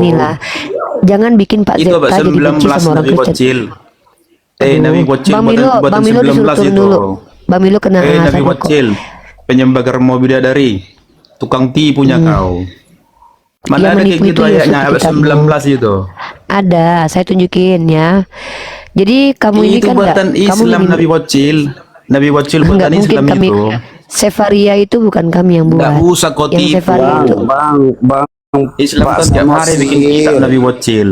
inilah. Jangan bikin Pak Itu abad Zeta jadi benci 19 sama orang Nabi Kristen. bocil. Nabi bocil Bang Milo, buatan Bang Milo 19 disuruh turun itu. dulu. Bang Milo kena Nabi sadar kok. bocil, penyembah germo bidadari, tukang tipunya kau. Mana Yang ada kayak menipu gitu itu Yusuf ayatnya abad kitabmu. 19 itu. Ada, saya tunjukin ya. Jadi kamu ini Itu kan buatan kamu Islam ini Nabi bocil. Nabi bocil enggak buatan mungkin Islam kami itu. Sefaria itu bukan kami yang Nggak buat. usah kau Yang tipu. Sefaria itu Bang, Islam Pak kan tiap hari bikin kitab Samosir, Nabi bocil.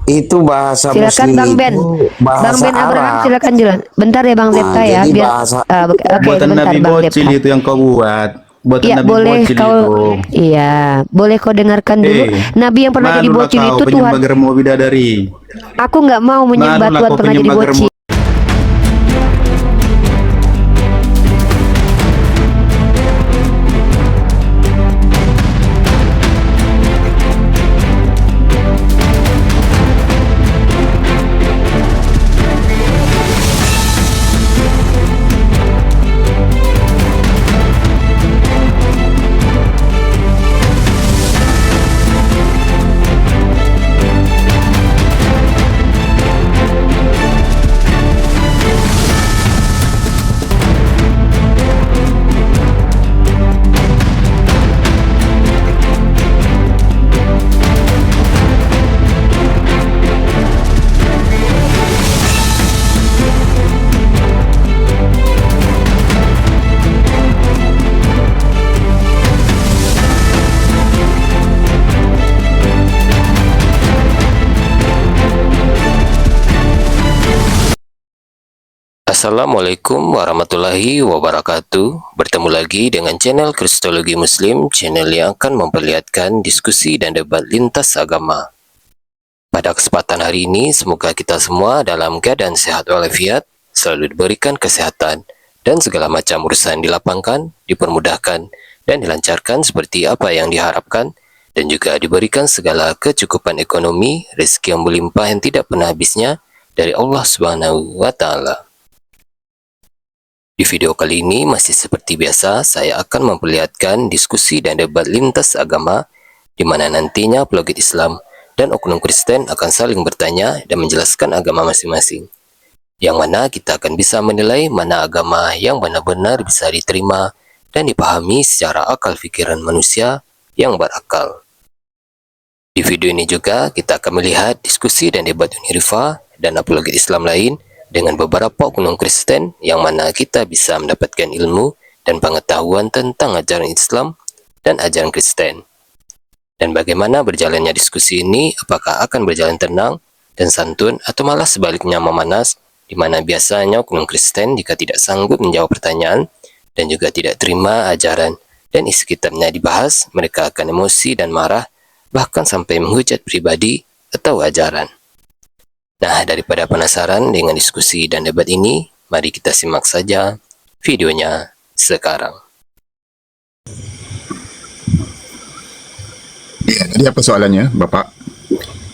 itu bahasa silakan Muslim Bang Ben. itu Bang bahasa Ben Abraham Arab. silakan jalan. Bentar ya Bang Nah, Zeta ya, jadi biar bahasa oke Buatan sebentar Nabi Bang bocil Zeta. itu yang kau buat. Buatan Iya Nabi boleh bocil kau, itu. iya boleh kau dengarkan dulu. Nabi yang pernah jadi Malulah bocil kau itu Tuhan. penyembah germo bidadari. Aku nggak mau menyembah Malulah Tuhan kau pernah jadi penyembah bocil. germo. Assalamualaikum warahmatullahi wabarakatuh. Bertemu lagi dengan channel Kristologi Muslim, channel yang akan memperlihatkan diskusi dan debat lintas agama. Pada kesempatan hari ini, semoga kita semua dalam keadaan sehat walafiat, selalu diberikan kesehatan, dan segala macam urusan dilapangkan, dipermudahkan, dan dilancarkan seperti apa yang diharapkan, dan juga diberikan segala kecukupan ekonomi, rezeki yang melimpah yang tidak pernah habisnya dari Allah Subhanahu wa Ta'ala. Di video kali ini masih seperti biasa, saya akan memperlihatkan diskusi dan debat lintas agama di mana nantinya apologet Islam dan oknum Kristen akan saling bertanya dan menjelaskan agama masing-masing. Yang mana kita akan bisa menilai mana agama yang benar-benar bisa diterima dan dipahami secara akal pikiran manusia yang berakal. Di video ini juga kita akan melihat diskusi dan debat Unirifa dan apologet Islam lain dengan beberapa oknum Kristen yang mana kita bisa mendapatkan ilmu dan pengetahuan tentang ajaran Islam dan ajaran Kristen. Dan bagaimana berjalannya diskusi ini, apakah akan berjalan tenang dan santun atau malah sebaliknya memanas, di mana biasanya oknum Kristen jika tidak sanggup menjawab pertanyaan dan juga tidak terima ajaran dan isi kitabnya dibahas, mereka akan emosi dan marah, bahkan sampai menghujat pribadi atau ajaran. Nah, daripada penasaran dengan diskusi dan debat ini, mari kita simak saja videonya sekarang. Ya, tadi apa soalannya, Bapak?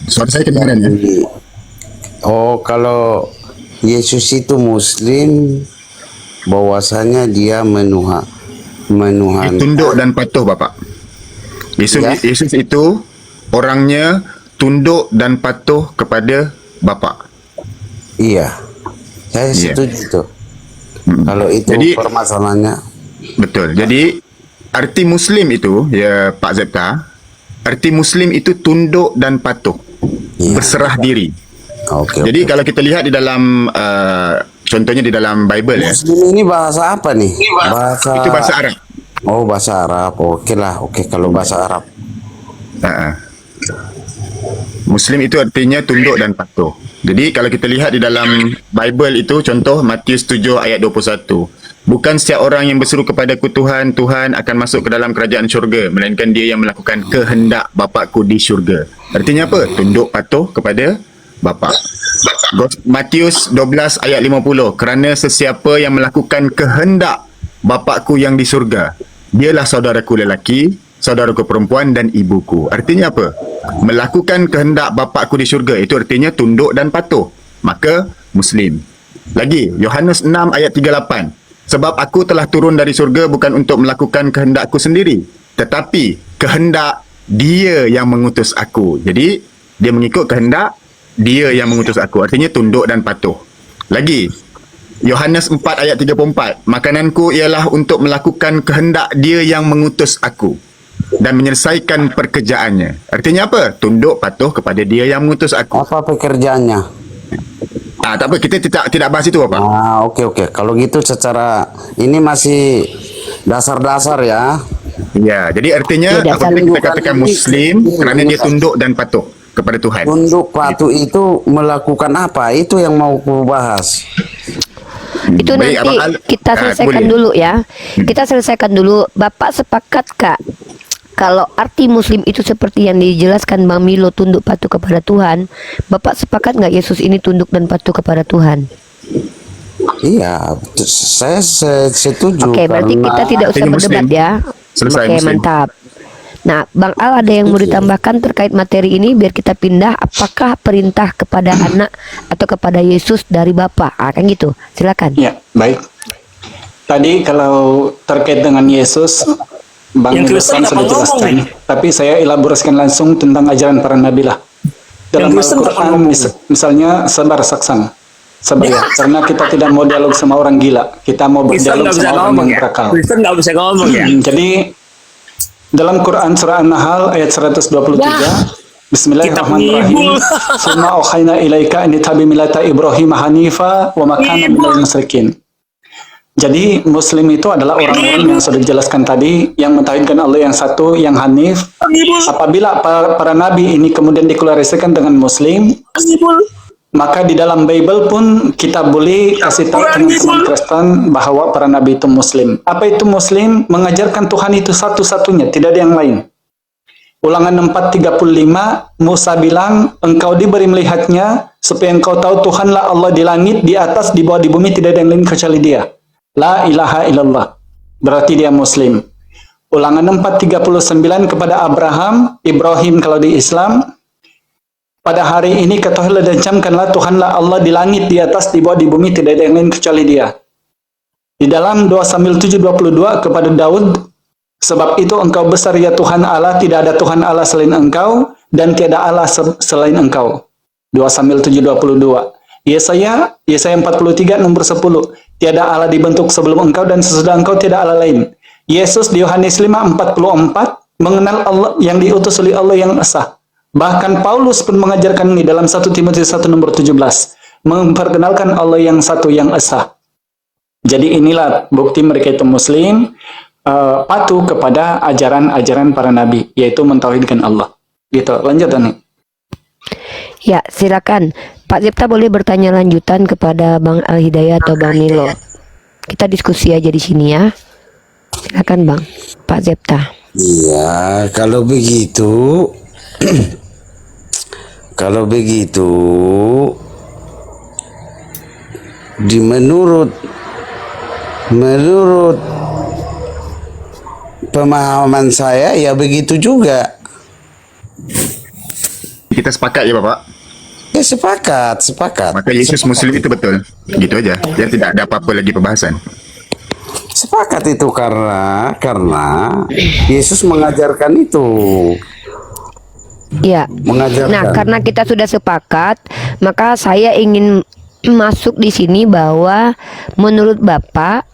Suara saya kedengaran ya? Oh, kalau Yesus itu Muslim, bahwasanya dia menuhan. Tunduk dan patuh, Bapak. Ya. Yesus itu orangnya tunduk dan patuh kepada Bapak. Iya, saya Iya. setuju tuh. Kalau itu Jadi- permasalahannya, Betul. Jadi arti Muslim itu, ya Pak Zepta, arti Muslim itu tunduk dan patuh, Iya. berserah diri. oke. Jadi kalau kita lihat di dalam, contohnya di dalam Bible ya, Muslim ini bahasa apa nih? itu bahasa Arab. Oh, bahasa Arab. Oke lah, oke kalau bahasa Arab. Muslim itu artinya tunduk dan patuh. Jadi kalau kita lihat di dalam Bible itu, contoh Matius 7 ayat 21. Bukan setiap orang yang berseru kepadaku Tuhan, Tuhan akan masuk ke dalam kerajaan syurga, melainkan dia yang melakukan kehendak Bapakku di syurga. Artinya apa? Tunduk patuh kepada Bapa. Matius 12 ayat 50. Kerana sesiapa yang melakukan kehendak Bapakku yang di syurga, dialah saudaraku lelaki, saudaraku perempuan dan ibuku. Artinya apa? Melakukan kehendak Bapakku di syurga, itu artinya tunduk dan patuh. Maka Muslim. Lagi, Yohanes 6 ayat 38. Sebab aku telah turun dari syurga bukan untuk melakukan kehendakku sendiri, tetapi kehendak Dia yang mengutus aku. Jadi dia mengikut kehendak Dia yang mengutus aku. Artinya tunduk dan patuh. Lagi, Yohanes 4 ayat 34, makananku ialah untuk melakukan kehendak Dia yang mengutus aku dan menyelesaikan pekerjaannya. Artinya apa? Tunduk patuh kepada Dia yang mengutus aku. Apa pekerjaannya? Tak apa, kita tidak bahas itu apa. Oke. Kalau gitu secara ini masih dasar-dasar ya. Ya, jadi artinya Ya, dasar apabila kita bukan katakan ini. Muslim kerana dia tunduk dan patuh kepada Tuhan. Tunduk patuh itu melakukan apa? Itu yang mau ku bahas. Itu Baik, nanti Abang Al, kita selesaikan boleh. dulu ya. Kita selesaikan dulu. Bapak sepakat Kak, kalau arti Muslim itu seperti yang dijelaskan Bang Milo, tunduk patuh kepada Tuhan. Bapak sepakat nggak Yesus ini tunduk dan patuh kepada Tuhan? Iya, saya setuju. Oke, berarti karena- kita tidak usah Ini berdebat Muslim. ya. Selesai, Oke, Muslim. mantap. Nah, Bang Al ada yang mau ditambahkan terkait materi ini biar kita pindah. Apakah perintah kepada anak atau kepada Yesus dari Bapa? Kan gitu. Silakan. Ya, baik. Tadi kalau terkait dengan Yesus, Bang Yang Irfan Kristen sudah apa ngomong jelaskan. nih? Tapi saya elaborasikan langsung tentang ajaran para nabi lah. Dalam Yang Kristen apa Al-Quran ngomong? misalnya sabar saksang. Sabar ya, karena kita tidak mau dialog sama orang gila. Kita mau Kristen berdialog nggak bisa sama orang ngomong yang ya. berakal. Kristen nggak bisa ngomong ya. Jadi dalam Quran surah An-Nahl ayat 123, Bismillahirrahmanirrahim. Summa auhayna ilaika an tabi millata Ibrahim hanifa wa ma kana minal musyrikin. Jadi Muslim itu adalah orang-orang yang sudah dijelaskan tadi, yang mentauhidkan Allah yang satu, yang hanif. Apabila para nabi ini kemudian diklarasikan dengan Muslim, maka di dalam Bible pun kita boleh kasih tahu teman-teman Kristen bahwa para nabi itu Muslim. Apa itu Muslim? Mengajarkan Tuhan itu satu-satunya, tidak ada yang lain. Ulangan 4:35, Musa bilang, engkau diberi melihatnya, supaya engkau tahu Tuhanlah Allah di langit, di atas, di bawah, di bumi, tidak ada yang lain kecuali Dia. La ilaha illallah. Berarti dia Muslim. Ulangan 4:39 kepada Abraham, Ibrahim kalau di Islam, pada hari ini ketahuilah dan camkanlah Tuhanlah Allah di langit, di atas, di bawah, di bumi, tidak ada yang lain kecuali Dia. Di dalam 2 Samuel 7:22 kepada Daud, sebab itu engkau besar ya Tuhan Allah, tidak ada Tuhan Allah selain engkau, dan tiada Allah selain engkau. 2 Samuel 7:22. Yesaya 43 nomor 10. Tiada Allah dibentuk sebelum engkau dan sesudah engkau tidak Allah lain. Yesus di Yohanes 5:44 mengenal Allah yang diutus oleh Allah yang esa. Bahkan Paulus pun mengajarkan ini dalam 1 Timotius 1 nomor 17. Memperkenalkan Allah yang satu yang esa. Jadi inilah bukti mereka itu Muslim, patuh kepada ajaran-ajaran para nabi, yaitu mentauhidkan Allah. Gitu. Lanjut Ani. Ya, silakan. Pak Zepta boleh bertanya lanjutan kepada Bang Al Hidayah atau Bang Milo. Kita diskusi aja di sini ya. Silakan Bang, Pak Zepta. Iya, kalau begitu, kalau begitu, menurut pemahaman saya ya begitu juga. Kita sepakat ya Bapak. Ya sepakat. Maka Yesus Muslim itu betul. Gitu aja. Ya tidak ada apa-apa lagi pembahasan. Sepakat itu karena Yesus mengajarkan itu. Ya. Mengajarkan. Nah, karena kita sudah sepakat, maka saya ingin masuk di sini bahwa menurut Bapak,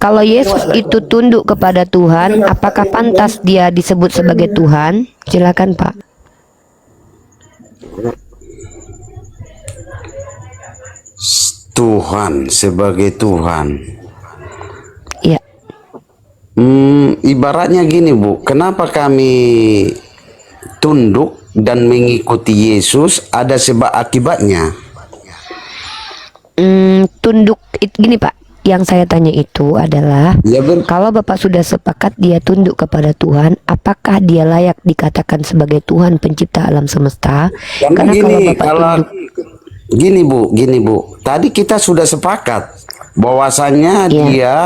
kalau Yesus itu tunduk kepada Tuhan, apakah pantas dia disebut sebagai Tuhan? Silakan Pak. Tuhan sebagai Tuhan. Ya. Ibaratnya gini Bu, kenapa kami tunduk dan mengikuti Yesus ada sebab akibatnya. Tunduk gini Pak, yang saya tanya itu adalah Ya, kalau Bapak sudah sepakat dia tunduk kepada Tuhan, apakah dia layak dikatakan sebagai Tuhan pencipta alam semesta? Karena gini, Bapak kalau tunduk, gini Bu, tadi kita sudah sepakat bahwasanya Iya. dia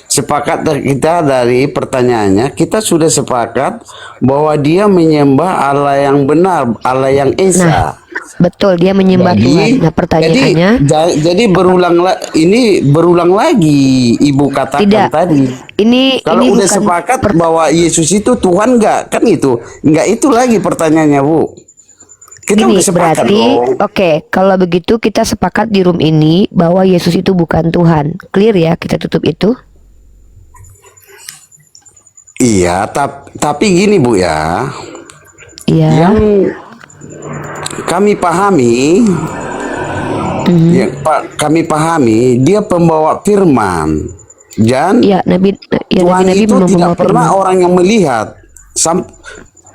sepakat kita dari pertanyaannya, kita sudah sepakat bahwa dia menyembah Allah yang benar, Allah yang esa. Betul, dia menyembah Tuhan. Nah, pertanyaannya, jadi berulang lagi ibu katakan tidak. tadi. Kalau Ini udah bukan sepakat bahwa Yesus itu Tuhan nggak, kan nggak itu lagi pertanyaannya, Bu. Kita gini, udah sepakat berarti dong. oke, kalau begitu kita sepakat di room ini bahwa Yesus itu bukan Tuhan. Clear ya, kita tutup itu. Iya, tapi gini Bu ya, Iya. yang kami pahami, kami pahami dia pembawa firman, dan Ya, Tuhan Nabi itu memang tidak membawa pernah firman. orang yang melihat.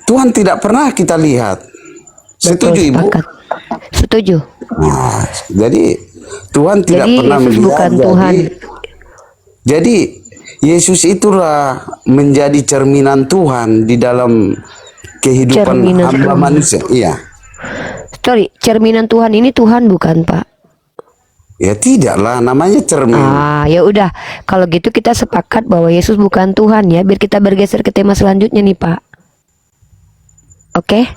Tuhan tidak pernah kita lihat. Betul, Setuju Ibu? sepakat. Setuju. Nah, jadi Tuhan tidak Jadi pernah Yesus melihat. bukan Tuhan. Jadi Yesus itulah menjadi cerminan Tuhan di dalam kehidupan Cerminan hamba Tuhan. manusia. Iya. Sorry, cerminan Tuhan ini Tuhan bukan, Pak? Ya tidaklah, namanya cermin. Ya udah. Kalau gitu kita sepakat bahwa Yesus bukan Tuhan ya. Biar kita bergeser ke tema selanjutnya nih, Pak. Oke?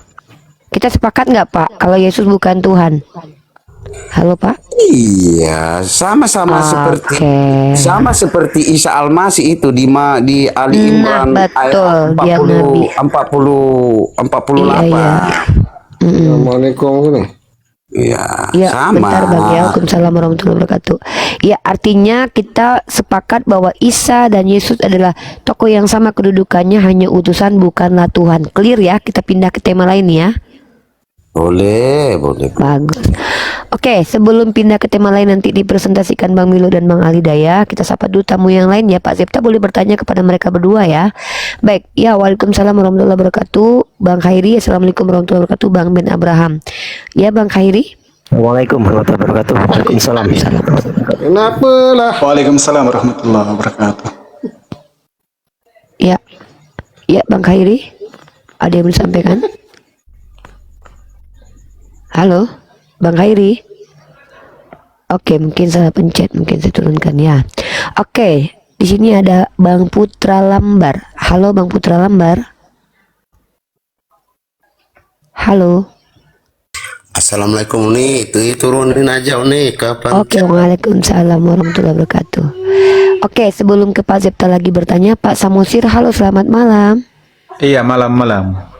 Kita sepakat nggak, Pak? Kalau Yesus bukan Tuhan. Halo, Pak? Iya, sama-sama sama seperti Isa Al-Masih itu di Ali Imran betul, dia ayat Nabi. 48. Iya. Assalamualaikum. Iya, Ya, sama. bentar Bang ya. Waalaikumsalam warahmatullahi wabarakatuh. Ya, artinya kita sepakat bahwa Isa dan Yesus adalah tokoh yang sama kedudukannya, hanya utusan bukanlah Tuhan. Clear ya? Kita pindah ke tema lain ya. Boleh. Bagus. Oke, sebelum pindah ke tema lain nanti dipresentasikan Bang Milo dan Bang Ali Daya, kita sapa dulu tamu yang lain ya. Pak Zepta boleh bertanya kepada mereka berdua ya. Baik, ya waalaikumsalam warahmatullahi wabarakatuh. Bang Khairi, assalamualaikum warahmatullahi wabarakatuh. Bang Ben Abraham. Ya Bang Khairi. Waalaikumsalam warahmatullahi wabarakatuh. Waalaikumsalam. Kenapa lah? Waalaikumsalam warahmatullahi wabarakatuh. Ya, Bang Khairi. Ada yang mau disampaikan? Halo, Bang Khairi. Oke, mungkin salah pencet, mungkin saya turunkan ya. Oke, di sini ada Bang Putra Lambar. Halo, Bang Putra Lambar. Halo. Assalamualaikum nih, itu turunin aja nih kapan. Oke, waalaikumsalam warahmatullahi wabarakatuh. Oke, sebelum ke Pak Zepta lagi bertanya, Pak Samosir, halo, selamat malam. Iya, malam-malam.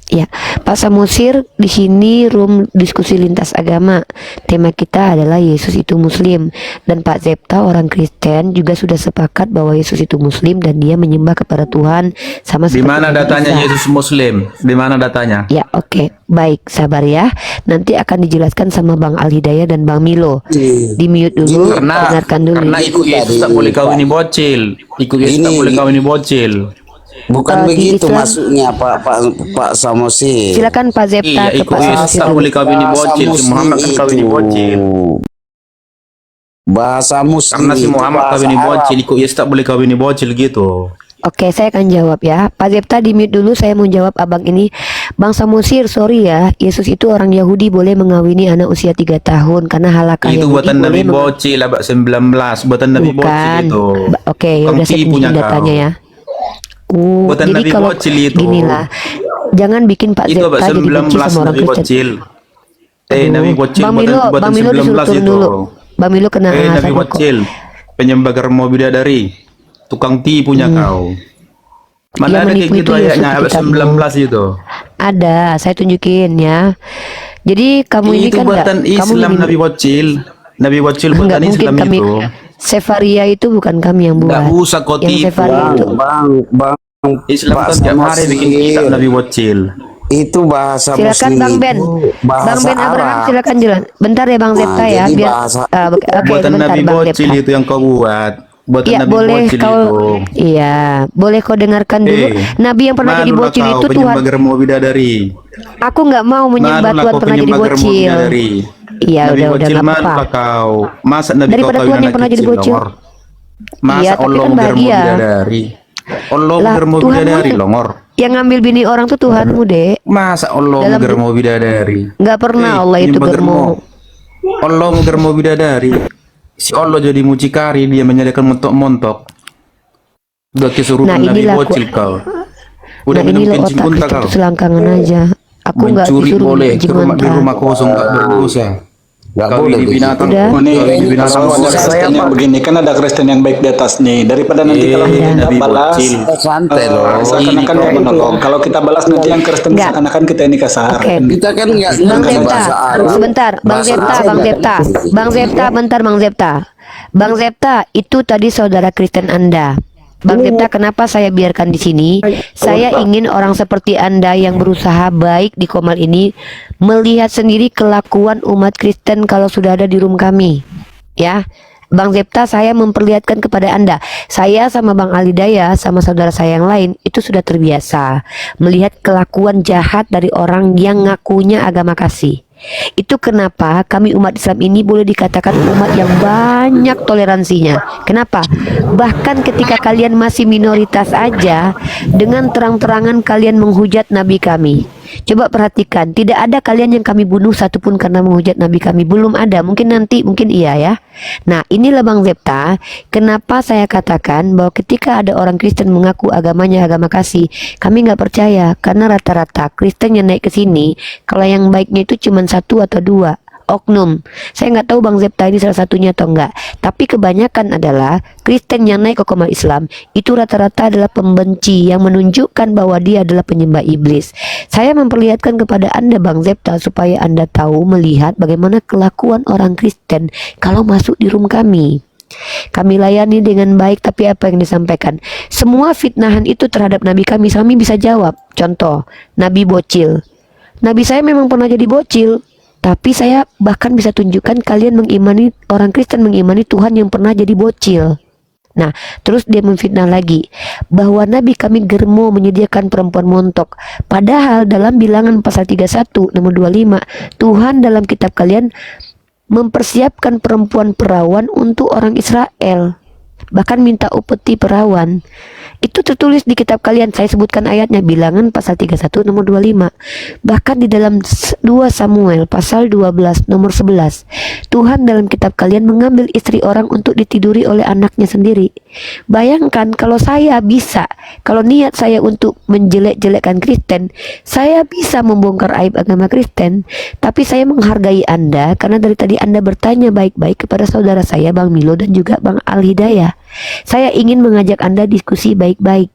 Ya, Pak Samosir, di sini room diskusi lintas agama. Tema kita adalah Yesus itu Muslim, dan Pak Zepta orang Kristen juga sudah sepakat bahwa Yesus itu Muslim dan dia menyembah kepada Tuhan sama Di seperti mana Nabi datanya Isa. Yesus Muslim? Di mana datanya? Ya, oke, baik, sabar ya. Nanti akan dijelaskan sama Bang Al Hidayah dan Bang Milo. Di mute dulu, dengarkan dulu. Karena ikut Yesus tak boleh kawini bocil. Ikut Yesus tak boleh kawini bocil. Bukan di begitu Islam- maksudnya Pak Samosir. Silakan Pak Zepta Iya, ke ikut Pak Yesus Samosir. tak boleh kawini Bahasa bocil. Si Muhammad kan Muslim kawini itu. bocil. Bahasa Muslim Karena si itu Muhammad bahasa kawini Arab. bocil, ikut Yesus tak boleh kawini bocil gitu. Oke, saya akan jawab ya. Pak Zepta di mute dulu, saya mau jawab abang ini. Bang Samosir, sorry ya. Yesus itu orang Yahudi boleh mengawini anak usia 3 tahun karena halakah Itu Yahudi buatan boleh Nabi bocil abad 19. Buatan Nabi bocil Bukan. itu. Oke, ya udah saya Kongsi punya tunjukin datanya kau. ya. Buatan Jadi Nabi kalau bocil itu. ginilah, jangan bikin Pak Itu abad Zepta jadi benci 19 sama orang Nabi Kristen. bocil. Aduh, Nabi bocil Bang Milo, buatan Bang Milo disuruh 19 turun itu. dulu. Bang Milo kena Nabi alasan kok. bocil. Penyembah germo bidadari. Tukang tipunya kau. Mana ada kayak menipu gitu itu Yesus ayatnya abad kitabmu. 19 itu. Ada, saya tunjukin ya. Jadi kamu ini Itu kan enggak, buatan kamu Islam lebih- Nabi bocil. Nabi bocil Enggak buatan mungkin Islam kami itu. Sefaria itu bukan kami yang buat. Enggak usah kau Yang tipu. Sefaria itu Bang, Islam Pak kan tiap hari Samosir. bikin kitab Nabi bocil. Itu bahasa silakan Muslim Bang Ben. itu bahasa Bang Ben Abraham Arab. silakan jalan. Bentar ya Bang Nah, Zepta ya jadi biar bahasa- oke, Buatan sebentar Nabi Bang bocil Zepta. itu yang kau buat. Buatan Iya, Nabi boleh bocil kau itu. iya, boleh kau dengarkan dulu. Nabi yang pernah jadi Malulah bocil kau, itu Tuhan. penyembah germo bidadari. Aku nggak mau menyembah Malulah Tuhan kau pernah jadi penyembah germo bocil. bidadari. Iya, Nabi udah bocil nggak malulah apa-apa. kau. Masa Nabi kau Daripada kawin Tuhan yang anak pernah jadi kecil, bocil. longor. Masa Iya, tapi Allah kan germo bahagia. bidadari. Allah Lah, germo Tuhanmu bidadari, yang- longor. Yang ngambil bini orang tuh Tuhanmu, Dek. Masa Allah Dalam- germo bidadari. Nggak pernah Allah itu penyembah germo. Allah germo bidadari. Si Allah jadi mucikari, dia menyediakan montok-montok. Udah kesurupan Nah, Nabi inilah bocil kau. Udah Nah, minum ini lo kencing otak unta kita kau. tuh selangkangan aja. Aku nggak Mencuri disuruh boleh, ngaji di mantra. rumah kosong nggak berdosa. Nggak Kawin boleh di begitu. binatang, Udah. kawin di binatang. Kalau ada Saya, Kristen yang Pak. begini kan ada Kristen yang baik di atas nih. Daripada nanti kalau kita Nabi balas, bocil. Santai loh. seakan-akan dia menolong. Kalau kita balas nanti yang Kristen Nggak. seakan-akan kita ini kasar. Oke. Kita kan nggak Bang ngerti Zepta, bahasa Arab. sebentar, Bang Bahasa Zepta, Arab Bang nggak Zepta, ngerti. Bang Zepta, bentar, Bang Zepta, Bang Zepta, itu tadi saudara Kristen Anda. Bang Zepta, kenapa saya biarkan di sini? Saya ingin orang seperti Anda yang berusaha baik di Komal ini melihat sendiri kelakuan umat Kristen kalau sudah ada di room kami. Ya, Bang Zepta, saya memperlihatkan kepada Anda, saya sama Bang Alidaya sama saudara saya yang lain itu sudah terbiasa melihat kelakuan jahat dari orang yang ngakunya agama kasih. Itu kenapa kami umat Islam ini boleh dikatakan umat yang banyak toleransinya. Kenapa? Bahkan ketika kalian masih minoritas aja, dengan terang-terangan kalian menghujat Nabi kami. Coba perhatikan, tidak ada kalian yang kami bunuh satupun karena menghujat Nabi kami. Belum ada, mungkin nanti, mungkin iya ya. Nah, inilah Bang Zepta, kenapa saya katakan bahwa ketika ada orang Kristen mengaku agamanya agama kasih, kami nggak percaya. Karena rata-rata Kristen yang naik ke sini, kalau yang baiknya itu cuma satu atau dua oknum. Saya nggak tahu Bang Zepta ini salah satunya atau enggak. Tapi kebanyakan adalah Kristen yang naik ke Komal Islam itu rata-rata adalah pembenci yang menunjukkan bahwa dia adalah penyembah iblis. Saya memperlihatkan kepada Anda Bang Zepta supaya Anda tahu melihat bagaimana kelakuan orang Kristen kalau masuk di room kami. Kami layani dengan baik, tapi apa yang disampaikan? Semua fitnahan itu terhadap Nabi kami bisa jawab. Contoh, Nabi bocil. Nabi saya memang pernah jadi bocil. Tapi saya bahkan bisa tunjukkan kalian mengimani, orang Kristen mengimani Tuhan yang pernah jadi bocil. Nah, terus dia memfitnah lagi bahwa Nabi kami germo menyediakan perempuan montok. Padahal dalam Bilangan pasal 31 nomor 25, Tuhan dalam kitab kalian mempersiapkan perempuan perawan untuk orang Israel. Bahkan minta upeti perawan. Itu tertulis di kitab kalian. Saya sebutkan ayatnya, Bilangan pasal 31 nomor 25. Bahkan di dalam 2 Samuel pasal 12 nomor 11, Tuhan dalam kitab kalian mengambil istri orang untuk ditiduri oleh anaknya sendiri. Bayangkan kalau saya bisa, kalau niat saya untuk menjelek-jelekkan Kristen, saya bisa membongkar aib agama Kristen. Tapi saya menghargai Anda karena dari tadi Anda bertanya baik-baik kepada saudara saya Bang Milo dan juga Bang Al Hidayah. Saya ingin mengajak Anda diskusi baik-baik.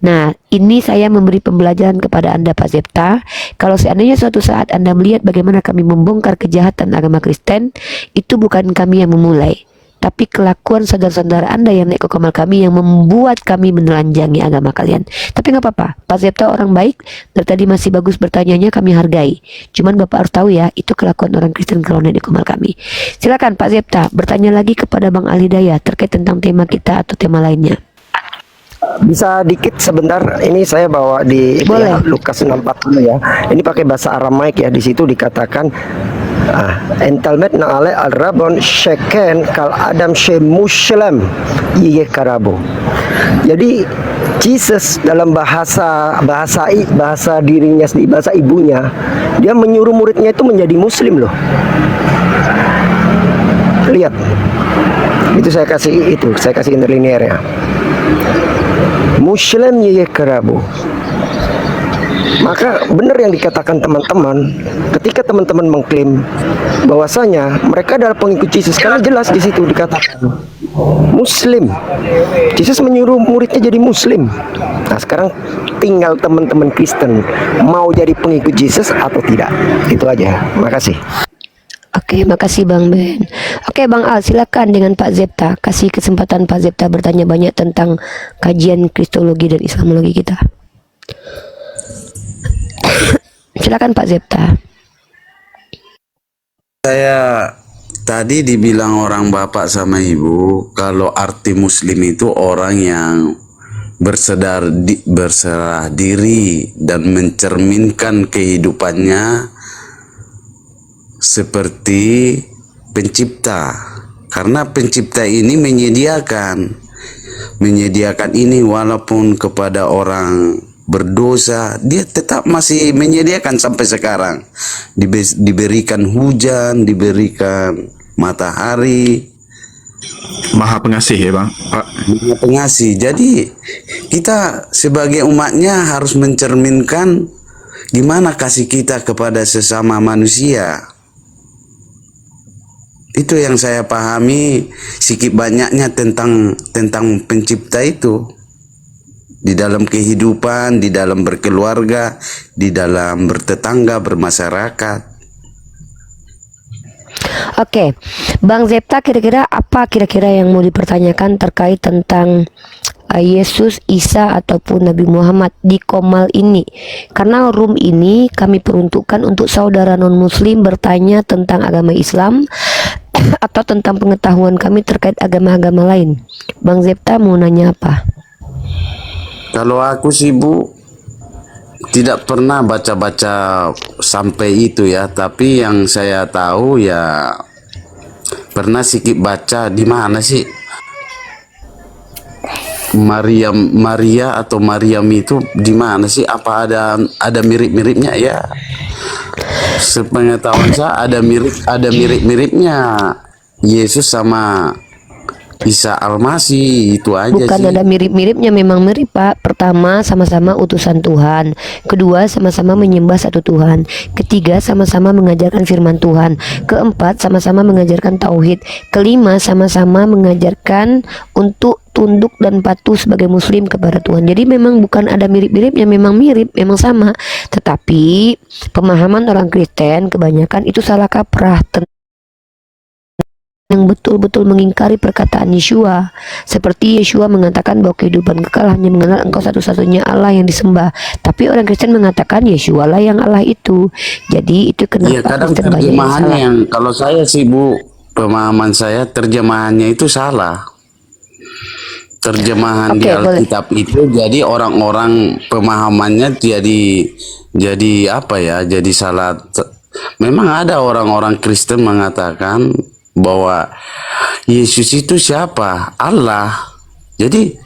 Nah, ini saya memberi pembelajaran kepada Anda Pak Zepta. Kalau seandainya suatu saat Anda melihat bagaimana kami membongkar kejahatan agama Kristen, itu bukan kami yang memulai, tapi kelakuan saudara-saudara Anda yang naik ke Komal kami yang membuat kami menelanjangi agama kalian. Tapi nggak apa-apa, Pak Zepta orang baik, dari tadi masih bagus bertanyanya, kami hargai. Cuman Bapak harus tahu ya, itu kelakuan orang Kristen kalau naik di Komal kami. Silakan Pak Zepta bertanya lagi kepada Bang Ali Daya terkait tentang tema kita atau tema lainnya. Bisa dikit sebentar, ini saya bawa di Boleh. Lukas 6:40 ya. Ini pakai bahasa Aramaik ya. Di situ dikatakan entalmet na ale al rabon sheken kal adam she muslim ye karabo. Jadi Jesus dalam bahasa dirinya sendiri, bahasa ibunya, dia menyuruh muridnya itu menjadi muslim loh. Lihat. Itu saya kasih interlinear ya. Muslim ye kerabu. Maka benar yang dikatakan teman-teman, ketika teman-teman mengklaim bahwasanya mereka adalah pengikut Yesus, karena jelas di situ dikatakan Muslim. Yesus menyuruh muridnya jadi Muslim. Nah, sekarang tinggal teman-teman Kristen mau jadi pengikut Yesus atau tidak. Itu aja. Makasih. Oke, makasih Bang Ben. Oke Bang Al, silakan dengan Pak Zepta. Kasih kesempatan Pak Zepta bertanya banyak tentang kajian Kristologi dan Islamologi kita. Silakan Pak Zepta. Saya tadi dibilang orang bapak sama ibu kalau arti muslim itu orang yang berserah diri dan mencerminkan kehidupannya seperti pencipta, karena pencipta ini menyediakan ini walaupun kepada orang berdosa dia tetap masih menyediakan sampai sekarang, diberikan hujan, diberikan matahari. Maha pengasih ya Bang. Maha pengasih. Jadi kita sebagai umatnya harus mencerminkan Gimana kasih kita kepada sesama manusia? Itu yang saya pahami sedikit banyaknya tentang pencipta itu. Di dalam kehidupan, di dalam berkeluarga, di dalam bertetangga, bermasyarakat. Oke, Bang Zepta, kira-kira apa yang mau dipertanyakan terkait tentang Yesus, Isa ataupun Nabi Muhammad di Komal ini? Karena room ini kami peruntukkan untuk saudara non-muslim bertanya tentang agama Islam atau tentang pengetahuan kami terkait agama-agama lain. Bang Zepta mau nanya apa? Kalau aku sih Bu, tidak pernah baca-baca sampai itu ya, tapi yang saya tahu ya pernah sedikit baca di mana sih Maria atau Mariam itu di mana sih? Apa ada mirip-miripnya ya? Sepengetahuan saya ada mirip-miripnya Yesus sama Isa Almasih, itu aja Bukan sih. ada mirip-miripnya, memang mirip Pak. Pertama, sama-sama utusan Tuhan. Kedua, sama-sama menyembah satu Tuhan. Ketiga, sama-sama mengajarkan firman Tuhan. Keempat, sama-sama mengajarkan tauhid. Kelima, sama-sama mengajarkan untuk tunduk dan patuh sebagai muslim kepada Tuhan. Jadi memang bukan ada mirip-miripnya, memang mirip, memang sama. Tetapi pemahaman orang Kristen kebanyakan itu salah kaprah yang betul-betul mengingkari perkataan Yeshua, seperti Yeshua mengatakan bahwa kehidupan kekal hanya mengenal Engkau satu-satunya Allah yang disembah. Tapi orang Kristen mengatakan Yeshua lah yang Allah itu. Jadi itu Iya, kenapa kadang Kristen banyak yang terjemahannya salah. yang kalau saya sih Bu, pemahaman saya terjemahannya itu salah. Terjemahan Oke, di boleh. Alkitab itu jadi orang-orang pemahamannya jadi apa ya? Jadi salah. Memang ada orang-orang Kristen mengatakan bahwa Yesus itu siapa? Allah. Jadi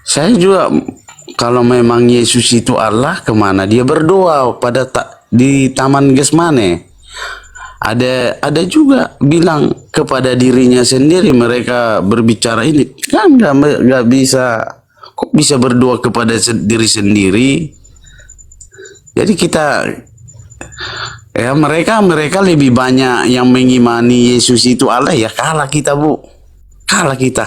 saya juga kalau memang Yesus itu Allah, kemana dia berdoa di Taman Getsemane? Ada juga bilang kepada dirinya sendiri, mereka berbicara ini kan nggak bisa, kok bisa berdoa kepada diri sendiri? Jadi kita ya mereka lebih banyak yang mengimani Yesus itu Allah, ya kalah kita Bu, kalah kita.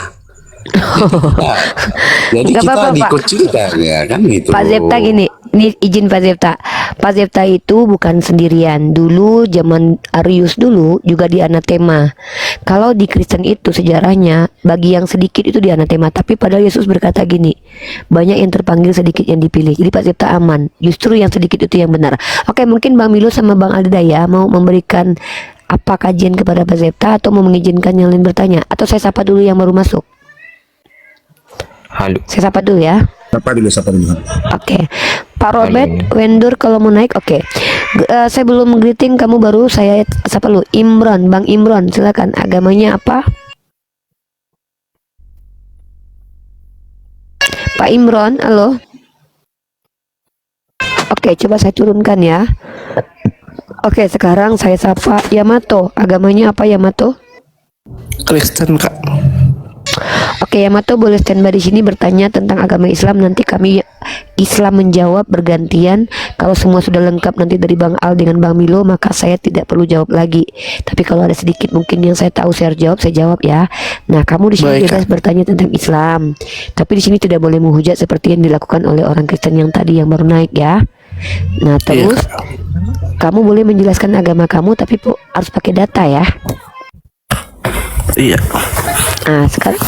Jadi Nggak kita apa-apa, Pak. dikucilkan ya kan gitu. Pak Zepta gini, ini izin Pak Zepta. Pak Zepta itu bukan sendirian. Dulu zaman Arius dulu juga dianatema. Kalau di Kristen itu sejarahnya bagi yang sedikit itu dianatema. Tapi padahal Yesus berkata gini, banyak yang terpanggil sedikit yang dipilih. Jadi Pak Zepta aman. Justru yang sedikit itu yang benar. Oke, mungkin Bang Milo sama Bang Aldaya mau memberikan apa kajian kepada Pak Zepta atau mau mengizinkan yang lain bertanya? Atau saya sapa dulu yang baru masuk? Halo. Saya sapa dulu ya. Sapa dulu. Oke, Pak Robert Wendur kalau mau naik, oke. Saya belum greeting kamu, baru saya sapa lu. Imron, Bang Imron, silakan. Agamanya apa? Pak Imron, halo. Oke, coba saya turunkan ya. Oke, sekarang saya sapa Yamato. Agamanya apa Yamato? Kristen Kak. Oke, Yamato boleh standby di sini bertanya tentang agama Islam. Nanti kami Islam menjawab bergantian. Kalau semua sudah lengkap nanti dari Bang Al dengan Bang Milo, maka saya tidak perlu jawab lagi. Tapi kalau ada sedikit mungkin yang saya tahu saya jawab ya. Nah, kamu di sini Baik, bebas Kak. bertanya tentang Islam. Tapi di sini tidak boleh menghujat seperti yang dilakukan oleh orang Kristen yang tadi yang baru naik ya. Nah, terus kamu boleh menjelaskan agama kamu, tapi harus pakai data ya. Iya. Nah, sekarang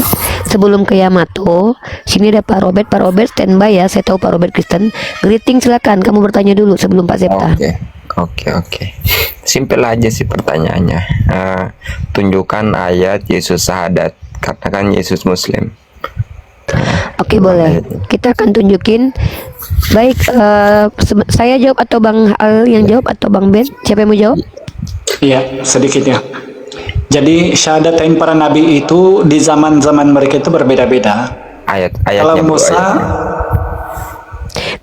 sebelum ke Yamato, sini ada Pak Robert. Pak Robert standby ya. Saya tahu Pak Robert Kristen. Greeting, silakan. Kamu bertanya dulu sebelum Pak Zepta. Oke. Simpel aja sih pertanyaannya. Tunjukkan ayat Yesus syahadat. Karena kan Yesus Muslim. Oke, boleh. Kita akan tunjukin. Baik, saya jawab atau Bang Al yang jawab atau Bang Ben? Siapa yang mau jawab? Iya, sedikit ya. Jadi syahadatain para nabi itu di zaman-zaman mereka itu berbeda-beda. Ayatnya Kalau bro, Musa, ayatnya.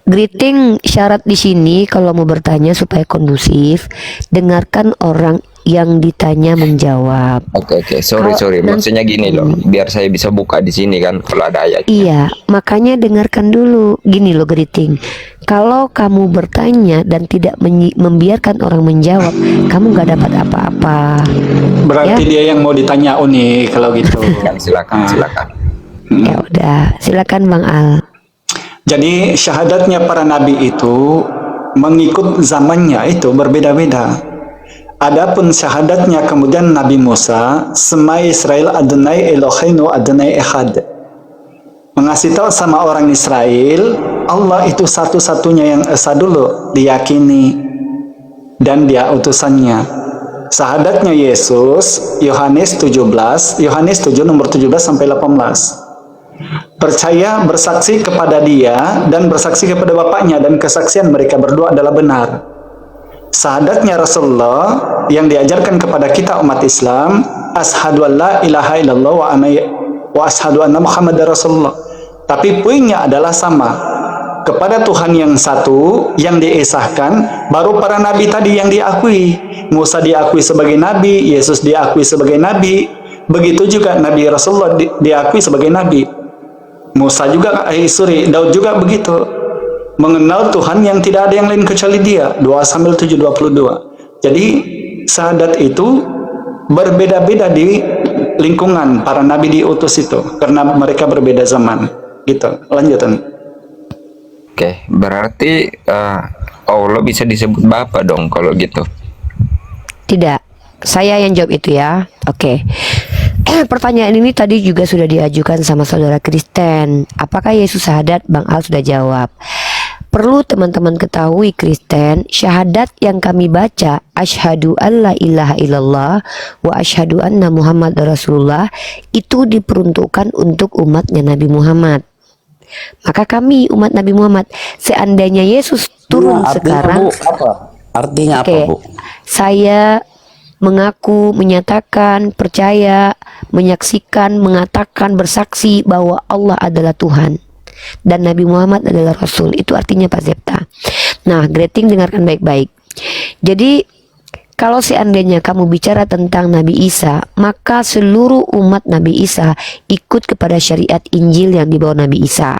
Greeting syarat di sini kalau mau bertanya supaya kondusif, dengarkan orang yang ditanya menjawab. Oke, sorry, Kalau maksudnya gini loh, biar saya bisa buka di sini kan kalau ada ayat. Iya, makanya dengarkan dulu. Gini loh Geriting, kalau kamu bertanya dan tidak membiarkan orang menjawab, kamu gak dapat apa-apa. Berarti dia yang mau ditanya nih kalau gitu. Silakan. Ya udah, silakan Bang Al. Jadi syahadatnya para nabi itu mengikut zamannya itu berbeda-beda. Adapun syahadatnya kemudian Nabi Musa, Sema Israel Adonai Eloheinu Adonai Echad. Mengasih tahu sama orang Israel, Allah itu satu-satunya yang esa dulu diyakini dan dia utusannya. Syahadatnya Yesus, Yohanes 7 nomor 17 sampai 18. Percaya bersaksi kepada dia dan bersaksi kepada Bapaknya dan kesaksian mereka berdua adalah benar. Syahadatnya Rasulullah yang diajarkan kepada kita umat Islam, asyhadu an la ilaha illallah wa asyhadu anna Muhammadar Rasulullah. Tapi poinnya adalah sama. Kepada Tuhan yang satu yang diesahkan, baru para nabi tadi yang diakui. Musa diakui sebagai nabi, Yesus diakui sebagai nabi, begitu juga Nabi Rasulullah diakui sebagai nabi. Musa juga, Daud juga begitu. Mengenal Tuhan yang tidak ada yang lain kecuali dia. 2 Samuel 7:22. Jadi syahadat itu berbeda-beda di lingkungan para nabi diutus itu. Karena mereka berbeda zaman. Gitu. Lanjutan. Oke, berarti Allah bisa disebut Bapa dong kalau gitu. Tidak, saya yang jawab itu ya. Oke. Pertanyaan ini tadi juga sudah diajukan sama saudara Kristen. Apakah Yesus syahadat? Bang Al sudah jawab. Perlu teman-teman ketahui Kristen, syahadat yang kami baca, asyhadu alla ilaha illallah wa asyhadu anna Muhammad Rasulullah, itu diperuntukkan untuk umatnya Nabi Muhammad. Maka kami umat Nabi Muhammad, seandainya Yesus turun sekarang, Artinya oke, apa, Bu? saya mengaku, menyatakan, percaya, menyaksikan, mengatakan, bersaksi bahwa Allah adalah Tuhan dan Nabi Muhammad adalah Rasul. Itu artinya Pak Zepta. Nah, Greting dengarkan baik-baik. Jadi kalau seandainya kamu bicara tentang Nabi Isa, maka seluruh umat Nabi Isa ikut kepada syariat Injil yang dibawa Nabi Isa.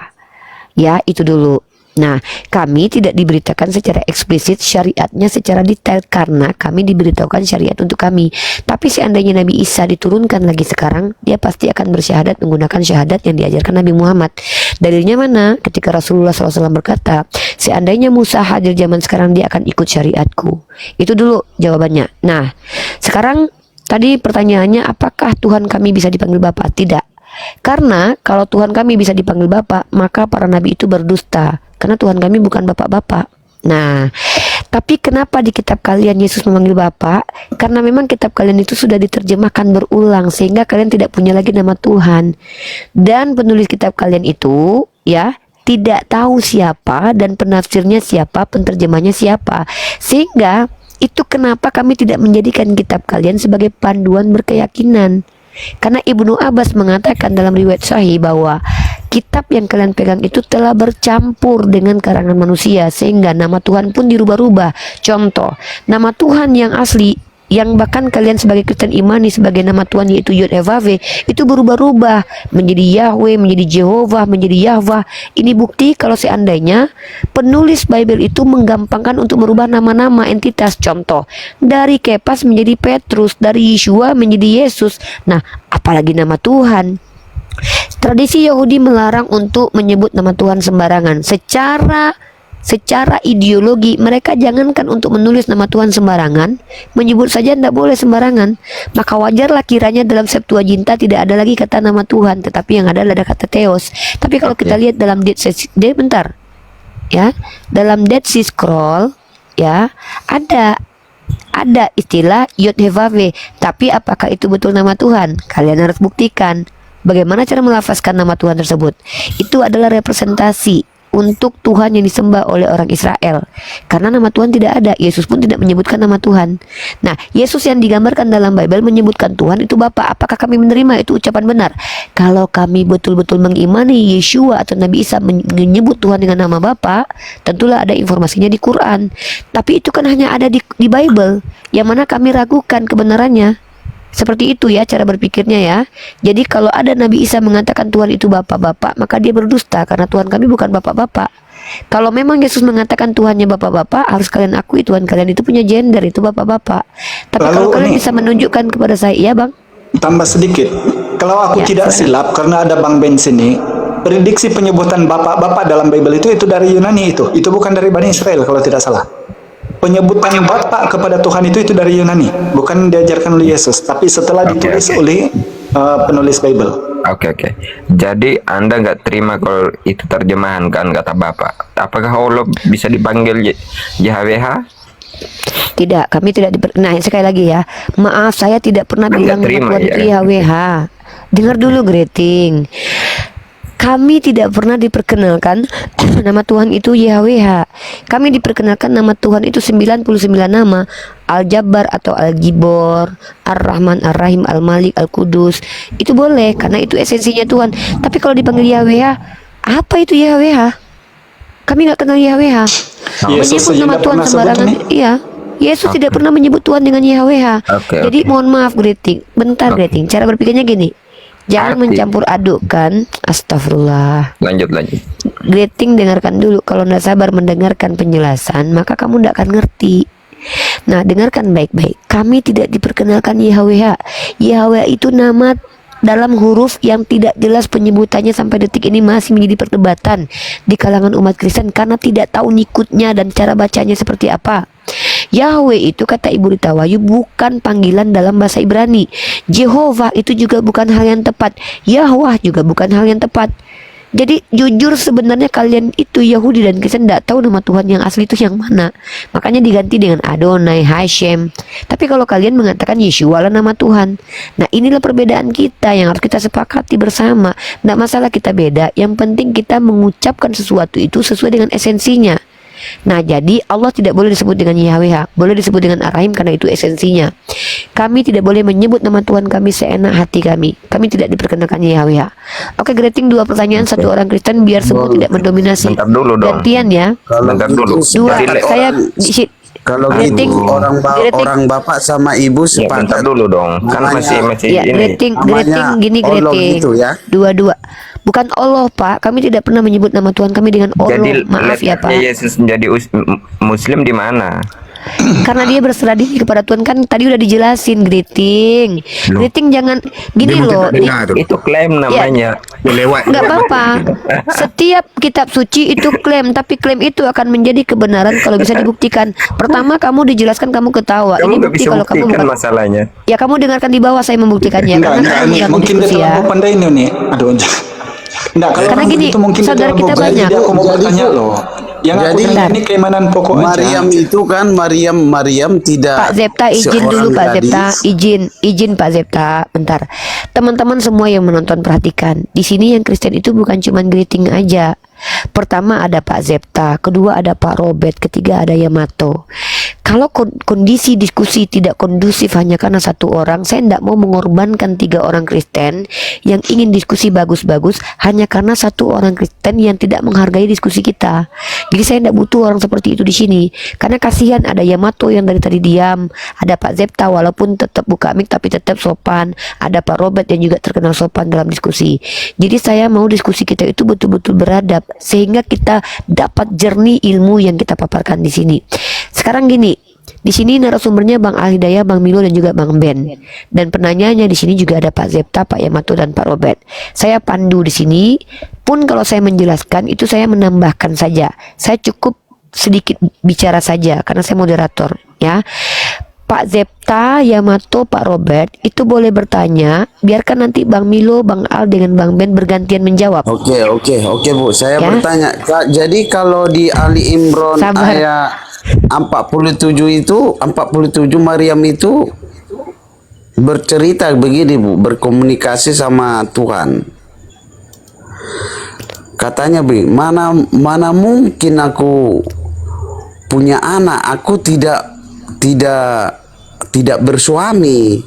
Ya, itu dulu. Nah, kami tidak diberitakan secara eksplisit syariatnya secara detail karena kami diberitahukan syariat untuk kami. Tapi seandainya Nabi Isa diturunkan lagi sekarang, dia pasti akan bersyahadat menggunakan syahadat yang diajarkan Nabi Muhammad. Dalilnya mana? Ketika Rasulullah SAW berkata, seandainya Musa hadir zaman sekarang, dia akan ikut syariatku. Itu dulu jawabannya. Nah, sekarang tadi pertanyaannya, apakah Tuhan kami bisa dipanggil Bapa? Tidak. Karena kalau Tuhan kami bisa dipanggil Bapa, maka para nabi itu berdusta. Karena Tuhan kami bukan bapak-bapak. Nah, tapi kenapa di kitab kalian Yesus memanggil Bapa? Karena memang kitab kalian itu sudah diterjemahkan berulang sehingga kalian tidak punya lagi nama Tuhan. Dan penulis kitab kalian itu ya tidak tahu siapa dan penafsirnya siapa, penterjemahnya siapa. Sehingga itu kenapa kami tidak menjadikan kitab kalian sebagai panduan berkeyakinan. Karena Ibnu Abbas mengatakan dalam riwayat sahih bahwa kitab yang kalian pegang itu telah bercampur dengan karangan manusia sehingga nama Tuhan pun dirubah-rubah. Contoh, nama Tuhan yang asli yang bahkan kalian sebagai Kristen imani sebagai nama Tuhan yaitu Yod-Heh-Vav-Veh itu berubah-ubah menjadi Yahweh, menjadi Jehovah, menjadi Yahweh. Ini bukti kalau seandainya penulis Bible itu menggampangkan untuk merubah nama-nama entitas. Contoh, dari Kepas menjadi Petrus, dari Yeshua menjadi Yesus. Nah, apalagi nama Tuhan. Tradisi Yahudi melarang untuk menyebut nama Tuhan sembarangan. Secara ideologi mereka jangankan untuk menulis nama Tuhan sembarangan, menyebut saja tidak boleh sembarangan. Maka wajarlah kiranya dalam Septuaginta tidak ada lagi kata nama Tuhan, tetapi yang ada adalah kata Theos. Tapi kalau kita lihat dalam dalam Dead Sea Scroll ya ada istilah Yod-Heh-Vav-Veh. Tapi apakah itu betul nama Tuhan? Kalian harus buktikan. Bagaimana cara melafazkan nama Tuhan tersebut? Itu adalah representasi. untuk Tuhan yang disembah oleh orang Israel. Karena nama Tuhan tidak ada, Yesus pun tidak menyebutkan nama Tuhan. Nah, Yesus yang digambarkan dalam Bible menyebutkan Tuhan itu Bapa. Apakah kami menerima itu ucapan benar? Kalau kami betul-betul mengimani Yeshua atau Nabi Isa menyebut Tuhan dengan nama Bapa, tentulah ada informasinya di Quran. Tapi itu kan hanya ada di Bible, yang mana kami ragukan kebenarannya. Seperti itu ya cara berpikirnya ya. Jadi kalau ada Nabi Isa mengatakan Tuhan itu Bapak-Bapak, maka dia berdusta karena Tuhan kami bukan Bapak-Bapak. Kalau memang Yesus mengatakan Tuhannya Bapak-Bapak, harus kalian akui Tuhan kalian itu punya gender, itu Bapak-Bapak. Tapi Lalu kalau kalian nih, bisa menunjukkan kepada saya, ya Bang. tambah sedikit. Kalau aku Ya, tidak silakan. silap, karena ada Bang Ben sini, prediksi penyebutan bapak-bapak dalam Bible itu dari Yunani itu. Itu bukan dari Bani Israel kalau tidak salah. Penyebutan bapak kepada Tuhan itu dari Yunani, bukan diajarkan oleh Yesus, tapi setelah ditulis oleh penulis Bible. Oke, oke. Jadi Anda nggak terima kalau itu terjemahan kan kata Bapak. Apakah Allah bisa dipanggil YHWH? Tidak, kami tidak nah sekali lagi ya. Maaf, saya tidak pernah Anda bilang nama terima, Tuhan ya? itu YHWH. Dengar dulu Greting. Kami tidak pernah diperkenalkan nama Tuhan itu YHWH. Kami diperkenalkan nama Tuhan itu 99 nama. Al-Jabbar atau Al-Gibor, Ar-Rahman, Ar-Rahim, Al-Malik, Al-Kudus. Itu boleh karena itu esensinya Tuhan. Tapi kalau dipanggil YHWH, apa itu YHWH? Kami nggak kenal YHWH. Yesus Menyebut saja nama tidak Tuhan pernah sebut sembarangan. ini. Iya. Yesus tidak pernah menyebut Tuhan dengan YHWH. Oke, Jadi oke. mohon maaf Greting. Bentar Greting. Cara berpikirnya gini. Jangan Arti. mencampur adukkan. Astagfirullah. Lanjut. Greting, dengarkan dulu. Kalau tidak sabar mendengarkan penjelasan, maka kamu tidak akan ngerti. Nah, dengarkan baik-baik. Kami tidak diperkenalkan YHWH. YHWH itu nama dalam huruf yang tidak jelas penyebutannya sampai detik ini masih menjadi perdebatan di kalangan umat Kristen karena tidak tahu nikutnya dan cara bacanya seperti apa. Yahweh itu kata Ibu Rita Wahyu bukan panggilan dalam bahasa Ibrani. Jehovah itu juga bukan hal yang tepat. Yahweh juga bukan hal yang tepat. Jadi jujur sebenarnya kalian itu Yahudi dan Kristen tidak tahu nama Tuhan yang asli itu yang mana. Makanya diganti dengan Adonai, Hashem. Tapi kalau kalian mengatakan Yeshua lah nama Tuhan. Nah inilah perbedaan kita yang harus kita sepakati bersama. Tidak masalah kita beda. Yang penting kita mengucapkan sesuatu itu sesuai dengan esensinya. Nah jadi Allah tidak boleh disebut dengan YHWH, boleh disebut dengan Ar-Rahim karena itu esensinya. Kami tidak boleh menyebut nama Tuhan kami seenak hati kami. Kami tidak diperkenalkan YHWH. Oke Greting, 2 pertanyaan satu orang Kristen biar semua tidak mendominasi. Bentar dulu dong. Gantian ya. Bentar dulu. Dua, Jadi, saya Kalau Greting, gitu Greting. orang bapak sama ibu ya bentar sepakat. dulu dong. Kan masih Ya, ini. Greting Namanya gini Allah Greting. gitu ya. Dua-dua. Bukan Allah Pak, kami tidak pernah menyebut nama Tuhan kami dengan Allah. Jadi Maaf ya Pak. Yesus menjadi Muslim di mana? Karena dia berserah diri kepada Tuhan, kan tadi udah dijelasin Greting. Greting jangan gini Dia mungkin loh. tak dengar tu. Itu klaim namanya. Dia lewat. Nggak apa-apa. Setiap kitab suci itu klaim, tapi klaim itu akan menjadi kebenaran kalau bisa dibuktikan. Pertama kamu dijelaskan kamu ketawa. Kamu Ini nggak bukti bisa kalau kamu buktikan bukan. masalahnya. Ya kamu dengarkan di bawah saya membuktikannya. Enggak, Karena kamu ini mengganggu mungkin dia diskusi ya. terlalu pandai ini. Aduh, enggak, kalau Karena memang gini, begitu mungkin dia saudara terlalu kita pandai. banyak. Jadi aku mau Jadi, bertanya loh. Yang aku jadi, tanya ini keimanan pokok aja. Maryam itu kan Maryam tidak Pak Zepta izin seorang dulu Pak Zepta, gadis. izin Pak Zepta, bentar. Teman-teman semua yang menonton perhatikan. Di sini yang Kristen itu bukan cuma Greting aja. Pertama ada Pak Zepta, kedua ada Pak Robert, ketiga ada Yamato. Kalau kondisi diskusi tidak kondusif hanya karena satu orang, saya tidak mau mengorbankan 3 orang Kristen yang ingin diskusi bagus-bagus hanya karena satu orang Kristen yang tidak menghargai diskusi kita. Jadi saya tidak butuh orang seperti itu di sini, karena kasihan ada Yamato yang dari tadi diam, ada Pak Zepta walaupun tetap buka mic tapi tetap sopan, ada Pak Robert yang juga terkenal sopan dalam diskusi. Jadi saya mau diskusi kita itu betul-betul beradab sehingga kita dapat jernih ilmu yang kita paparkan di sini. Sekarang gini, di sini narasumbernya Bang Al-Hidayah, Bang Milo dan juga Bang Ben. Dan penanyanya di sini juga ada Pak Zepta, Pak Yamato dan Pak Robert. Saya pandu di sini. Pun kalau saya menjelaskan itu saya menambahkan saja. Saya cukup sedikit bicara saja karena saya moderator, ya. Pak Zepta, Yamato, Pak Robert itu boleh bertanya, biarkan nanti Bang Milo, Bang Al dengan Bang Ben bergantian menjawab. Oke Bu, saya Ya. bertanya. Jadi kalau di Ali Imran Sabar. ayat 47 Maryam itu bercerita begini Bu, berkomunikasi sama Tuhan. katanya mana mungkin aku punya anak, aku tidak bersuami.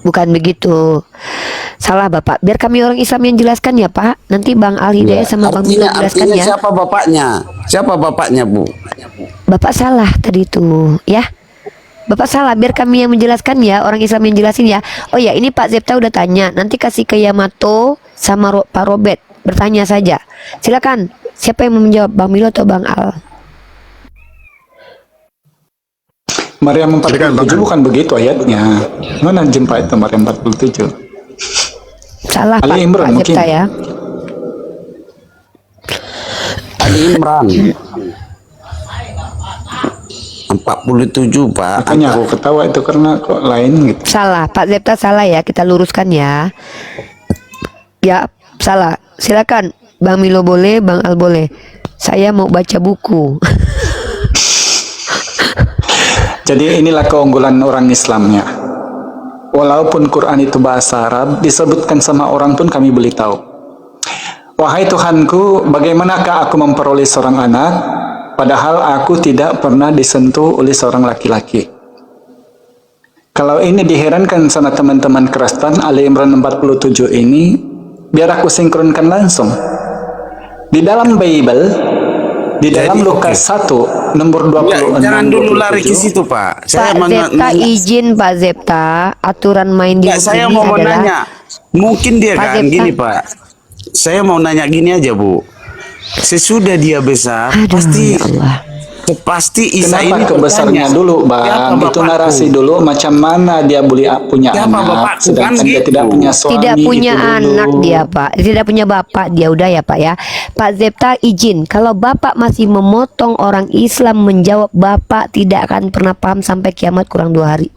Bukan begitu. Salah Bapak. Biar kami orang Islam yang jelaskan ya Pak. Nanti Bang Al Hidayah sama Bang Milo jelaskan Artinya ya. siapa bapaknya? Siapa bapaknya, Bu? Bapak salah tadi itu ya. Bapak salah, biar kami yang menjelaskan ya, orang Islam yang jelasin ya. Oh ya, ini Pak Zepta udah tanya. Nanti kasih ke Yamato sama Pak Robert. Bertanya saja. Silakan. Siapa yang mau menjawab, Bang Milo atau Bang Al? Maryam Silakan, 47 Bang. bukan begitu ayatnya. Mana jumpa itu Maryam 47? Salah Ali Pak, Imran Pak mungkin. Zepta ya. Ali Imran 47, Pak. Makanya aku ketawa itu karena kok lain gitu. Salah, Pak Zepta salah ya. Kita luruskan ya. Ya, salah. Silakan, Bang Milo boleh, Bang Al boleh. Saya mau baca buku. Jadi inilah keunggulan orang Islamnya. Walaupun Quran itu bahasa Arab, disebutkan sama orang pun kami boleh tahu. Wahai Tuhanku, bagaimanakah aku memperoleh seorang anak, padahal aku tidak pernah disentuh oleh seorang laki-laki. Kalau ini diherankan sama teman-teman Kristen, Ali Imran 47 ini, biar aku sinkronkan langsung. Di dalam Bible, di dalam Lukas 1, nomor 26. Jangan dulu lari ke situ, Pak. Saya Pak Zepta izin Pak Zepta, aturan main di Enggak, saya ini mau adalah nanya. Mungkin dia Pak kan Zepta. gini, Pak. Saya mau nanya gini aja, Bu. Sesudah dia besar, Aduh, ya Allah. pasti Isa Kenapa ini kebesarnya bertanya, dulu, "Siapa Bang? Itu bapakku?" narasi dulu, macam mana dia boleh punya Siapa anak, bapakku? sedangkan Kan dia gitu. tidak punya suami. Tidak punya itu dulu. anak dia Pak, tidak punya bapak dia, udah ya Pak ya. Pak Zepta izin, kalau Bapak masih memotong orang Islam menjawab, Bapak tidak akan pernah paham sampai kiamat kurang 2 hari.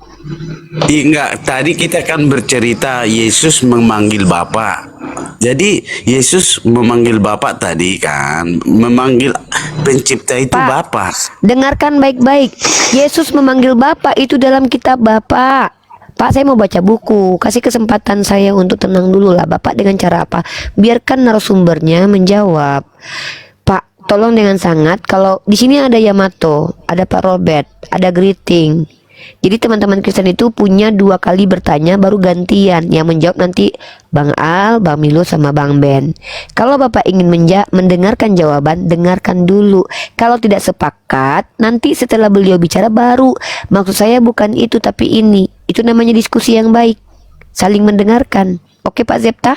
Enggak, tadi kita kan bercerita Yesus memanggil Bapa. Jadi Yesus memanggil Bapa tadi kan, memanggil pencipta itu Pak, Bapa. dengarkan baik-baik. Yesus memanggil Bapak itu dalam kitab Bapak. Pak, saya mau baca buku. Kasih kesempatan saya untuk tenang dulu lah Bapak. Dengan cara apa? Biarkan narasumbernya menjawab. Pak, tolong dengan sangat. Kalau di sini ada Yamato, ada Pak Robert, ada Greeting. Jadi teman-teman Kristen itu punya 2 kali bertanya, baru gantian. Yang menjawab nanti Bang Al, Bang Milo, sama Bang Ben. Kalau Bapak ingin mendengarkan jawaban, dengarkan dulu. Kalau tidak sepakat, nanti setelah beliau bicara baru. Maksud saya bukan itu, tapi ini. Itu namanya diskusi yang baik. Saling mendengarkan. Oke Pak Zepta?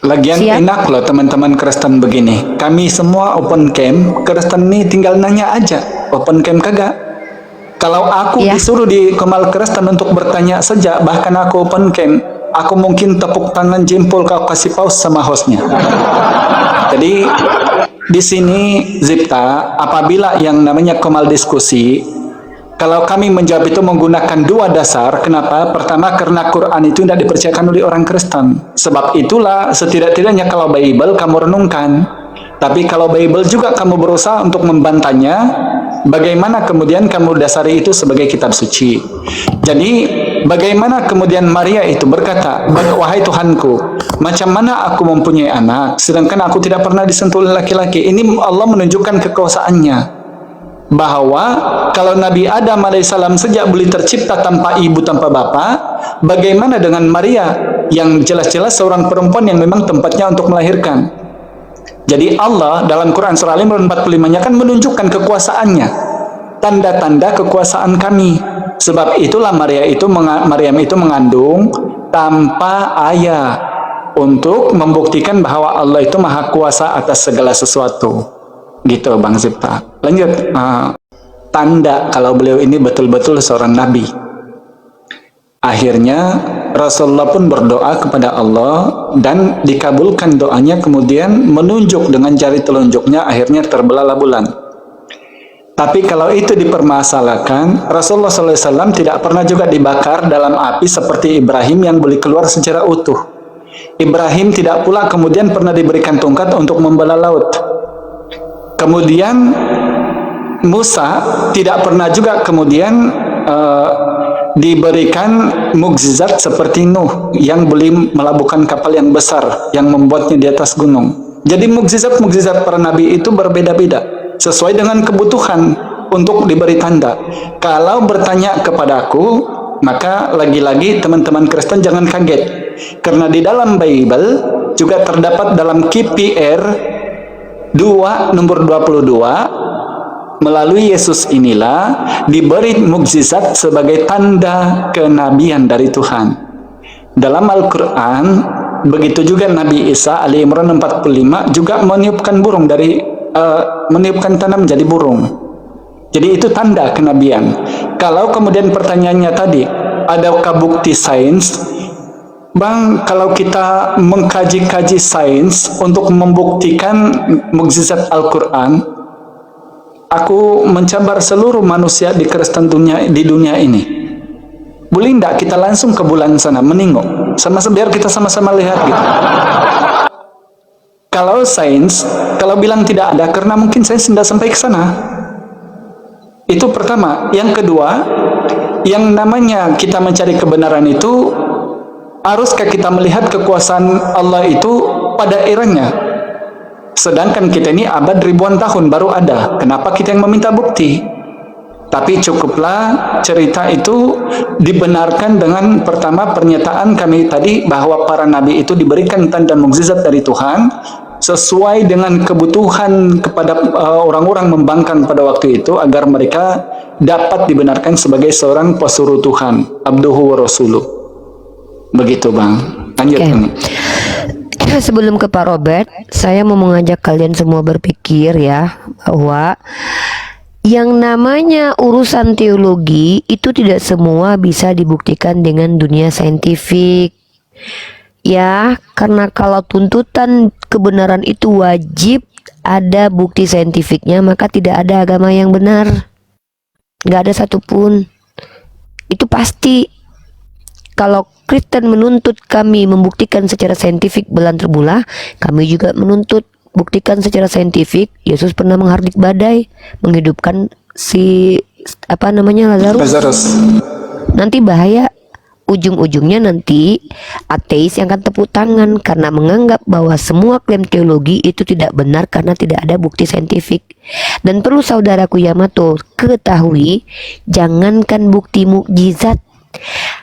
Lagian Siap. enak loh teman-teman Kristen begini. Kami semua open camp, Kristen nih tinggal nanya aja. Open camp kagak? Kalau aku Iya. disuruh di Kemal Kristen untuk bertanya saja, bahkan aku open camp, aku mungkin tepuk tangan jempol kau kasih pause sama hostnya. Jadi di sini Zipta, apabila yang namanya Kemal diskusi, kalau kami menjawab itu menggunakan 2 dasar. Kenapa? Pertama, karena Quran itu tidak dipercayakan oleh orang Kristen. Sebab itulah setidak-tidaknya kalau Bible kamu renungkan. Tapi kalau Bible juga kamu berusaha untuk membantahnya, bagaimana kemudian kamu dasari itu sebagai kitab suci. Jadi bagaimana kemudian Maria itu berkata, wahai Tuhanku, macam mana aku mempunyai anak sedangkan aku tidak pernah disentuh oleh laki-laki. Ini Allah menunjukkan kekuasaannya, bahwa kalau Nabi Adam alaihissalam sejak boleh tercipta tanpa ibu, tanpa bapa, bagaimana dengan Maria yang jelas-jelas seorang perempuan yang memang tempatnya untuk melahirkan. Jadi Allah dalam Quran surah Al-Imran 45-nya kan menunjukkan kekuasaannya, tanda-tanda kekuasaan kami. Sebab itulah Maryam itu mengandung tanpa ayah, untuk membuktikan bahwa Allah itu maha kuasa atas segala sesuatu. Gitu Bang Zipta. Lanjut. Tanda kalau beliau ini betul-betul seorang nabi. Akhirnya Rasulullah pun berdoa kepada Allah dan dikabulkan doanya, kemudian menunjuk dengan jari telunjuknya, akhirnya terbelahlah bulan. Tapi kalau itu dipermasalahkan, Rasulullah SAW tidak pernah juga dibakar dalam api seperti Ibrahim yang boleh keluar secara utuh. Ibrahim tidak pula kemudian pernah diberikan tongkat untuk membelah laut. Kemudian Musa tidak pernah juga kemudian diberikan mukjizat seperti Nuh yang boleh melabuhkan kapal yang besar yang membuatnya di atas gunung. Jadi mukjizat-mukjizat para nabi itu berbeda-beda sesuai dengan kebutuhan untuk diberi tanda. Kalau bertanya kepadaku, maka lagi-lagi teman-teman Kristen jangan kaget, karena di dalam Bible juga terdapat dalam KPR 2 nomor 22, melalui Yesus inilah diberi mukjizat sebagai tanda kenabian dari Tuhan. Dalam Al-Quran, begitu juga Nabi Isa Ali Imran 45 juga meniupkan burung dari meniupkan tanah menjadi burung. Jadi itu tanda kenabian. Kalau kemudian pertanyaannya tadi, adakah bukti sains? Bang, kalau kita mengkaji-kaji sains untuk membuktikan mukjizat Al-Quran, aku mencabar seluruh manusia di Kristen di dunia ini. Boleh tidak kita langsung ke bulan sana menengok, biar kita sama-sama lihat gitu. Kalau sains, kalau bilang tidak ada, karena mungkin sains tidak sampai ke sana. Itu pertama. Yang kedua, yang namanya kita mencari kebenaran itu, haruskah kita melihat kekuasaan Allah itu pada eranya? Sedangkan kita ini abad ribuan tahun baru ada. Kenapa kita yang meminta bukti? Tapi cukuplah cerita itu dibenarkan dengan pertama pernyataan kami tadi bahwa para nabi itu diberikan tanda mukjizat dari Tuhan sesuai dengan kebutuhan kepada orang-orang membangkang pada waktu itu agar mereka dapat dibenarkan sebagai seorang pesuruh Tuhan, abduhu wa rasuluh. Begitu Bang. Lanjut. Okay. Sebelum ke Pak Robert, saya mau mengajak kalian semua berpikir ya bahwa yang namanya urusan teologi itu tidak semua bisa dibuktikan dengan dunia saintifik. Ya, karena kalau tuntutan kebenaran itu wajib ada bukti saintifiknya, maka tidak ada agama yang benar. Nggak ada satupun. Itu pasti. Kalau Kristen menuntut kami membuktikan secara saintifik bulan terbelah, kami juga menuntut buktikan secara saintifik Yesus pernah menghardik badai, menghidupkan si Lazarus. Nanti bahaya, ujung-ujungnya nanti ateis yang akan tepuk tangan karena menganggap bahwa semua klaim teologi itu tidak benar karena tidak ada bukti saintifik. Dan perlu saudaraku Yamato ketahui, jangankan bukti mukjizat,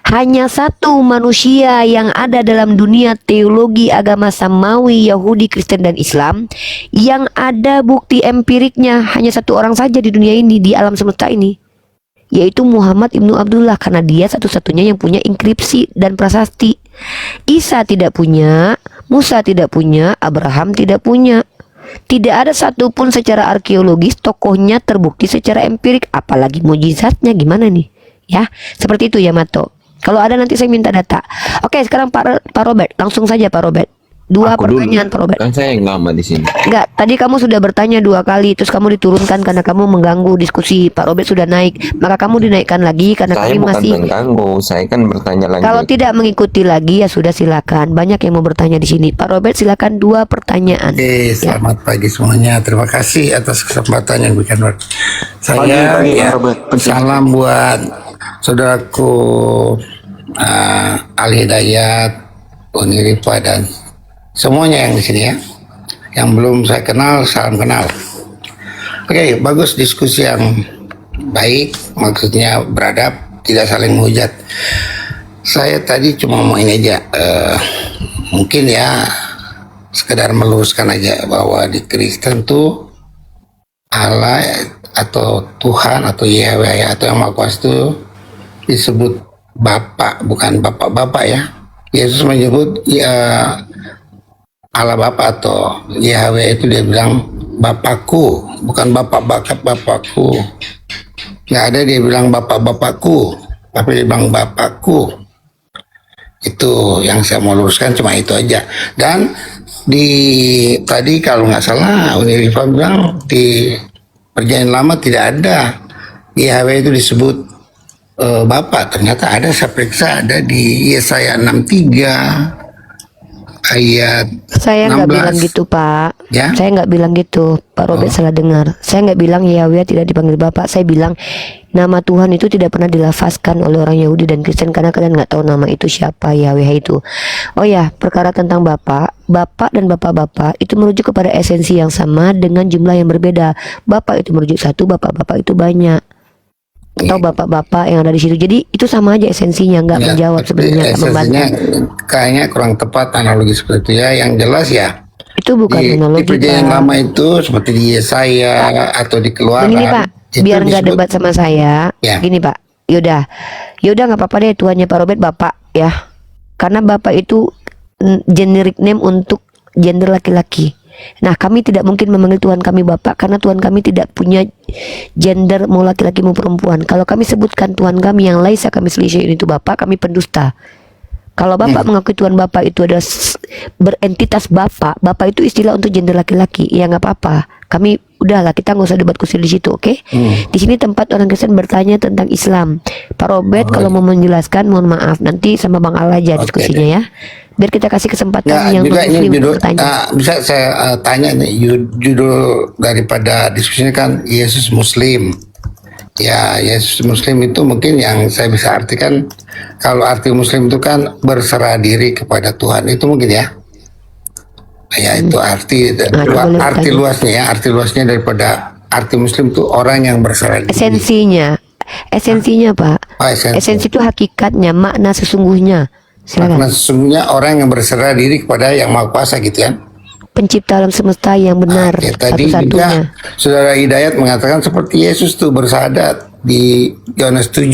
hanya satu manusia yang ada dalam dunia teologi agama samawi, Yahudi, Kristen, dan Islam yang ada bukti empiriknya, hanya satu orang saja di dunia ini, di alam semesta ini, yaitu Muhammad Ibnu Abdullah, karena dia satu-satunya yang punya inskripsi dan prasasti. Isa tidak punya, Musa tidak punya, Abraham tidak punya. Tidak ada satupun secara arkeologis tokohnya terbukti secara empirik, apalagi mujizatnya gimana nih? Ya, seperti itu Yamato. Kalau ada nanti saya minta data. Oke, sekarang Pak Robert, langsung saja Pak Robert. Dua pertanyaan Pak Robert. Kan saya yang lama di sini. Enggak, tadi kamu sudah bertanya 2 kali, terus kamu diturunkan karena kamu mengganggu diskusi. Pak Robert sudah naik, maka kamu dinaikkan lagi karena Saya kami bukan masih mengganggu, saya kan bertanya lagi. Kalau tidak mengikuti lagi ya sudah, silakan. Banyak yang mau bertanya di sini. Pak Robert silakan 2 pertanyaan. Oke, selamat pagi semuanya. Terima kasih atas kesempatan yang diberikan. Saya pagi, ya, Pak Robert. salam buat saudaraku Al Hidayat, Uniripa dan semuanya yang di sini ya. Yang belum saya kenal, salam kenal. Oke, bagus diskusi yang baik, maksudnya beradab, tidak saling menghujat. Saya tadi cuma mau ini aja, mungkin ya sekedar meluruskan aja bahwa di Kristen tuh Allah atau Tuhan atau Yahweh atau yang Maha Kuasa itu disebut Bapak, bukan Bapak-Bapak ya. Yesus menyebut ya Allah Bapa atau Yahweh itu dia bilang Bapakku, bukan Bapakku. Nggak ada dia bilang Bapak-Bapakku, tapi dia bilang Bapakku. Itu yang saya mau luruskan, cuma itu aja. Dan tadi kalau nggak salah Unirifa bilang di Perjanjian Lama tidak ada Yahweh itu disebut Bapak. Ternyata ada, saya periksa ada di Yesaya 63 ayat Saya nggak 16. bilang gitu, Pak. Ya? Saya nggak bilang gitu. Pak Robert salah dengar. Saya nggak bilang Yahweh tidak dipanggil Bapak. Saya bilang nama Tuhan itu tidak pernah dilafazkan oleh orang Yahudi dan Kristen karena kalian nggak tahu nama itu siapa, Yahweh itu. Oh ya, perkara tentang Bapak, Bapak dan Bapak-Bapak itu merujuk kepada esensi yang sama dengan jumlah yang berbeda. Bapak itu merujuk satu, Bapak-Bapak itu banyak. Atau bapak-bapak yang ada di situ. Jadi itu sama aja esensinya, nggak Ya, menjawab tapi sebenarnya, nggak membantu. esensinya kayaknya kurang tepat analogi seperti itu ya. Yang jelas ya, Itu bukan di analogi, perjanjian Pak. lama itu seperti di Yesaya atau di Keluaran. Begini Pak, itu biar nggak disebut- debat sama saya. Ya. Gini Pak, yaudah nggak apa-apa deh tuannya Pak Robert Bapak ya. Karena Bapak itu generic name untuk gender laki-laki. Nah, kami tidak mungkin memanggil Tuhan kami Bapak karena Tuhan kami tidak punya gender mau laki-laki mau perempuan. Kalau kami sebutkan Tuhan kami yang laisa kami selisih itu Bapak, kami pendusta. Kalau Bapak mengakui Tuhan Bapak itu adalah berentitas Bapak, Bapak itu istilah untuk gender laki-laki, ya nggak apa-apa. Kami udahlah, kita nggak usah debat kusir di situ, oke? Di sini tempat orang Kristen bertanya tentang Islam. Pak Robert kalau mau menjelaskan, mohon maaf, nanti sama Bang Al aja Oke diskusinya ya. Biar kita kasih kesempatan Ya, yang juga ini non-muslim judul, untuk bertanya. bisa saya tanya nih, judul daripada diskusinya kan Yesus Muslim. Ya, Yesus Muslim itu mungkin yang saya bisa artikan, kalau arti Muslim itu kan berserah diri kepada Tuhan, itu mungkin ya. Ya, itu arti boleh arti bertanya. luasnya ya, arti luasnya daripada arti Muslim itu orang yang berserah diri. Esensinya Pak. Oh, esensi. Esensi itu hakikatnya, makna sesungguhnya. Silakan. Karena sesungguhnya orang yang berserah diri kepada yang Maha Kuasa gitu kan. Pencipta alam semesta yang benar, Oke, tadi satu-satunya. juga Saudara Hidayat mengatakan seperti Yesus tuh bersahadat di Yohanes 7,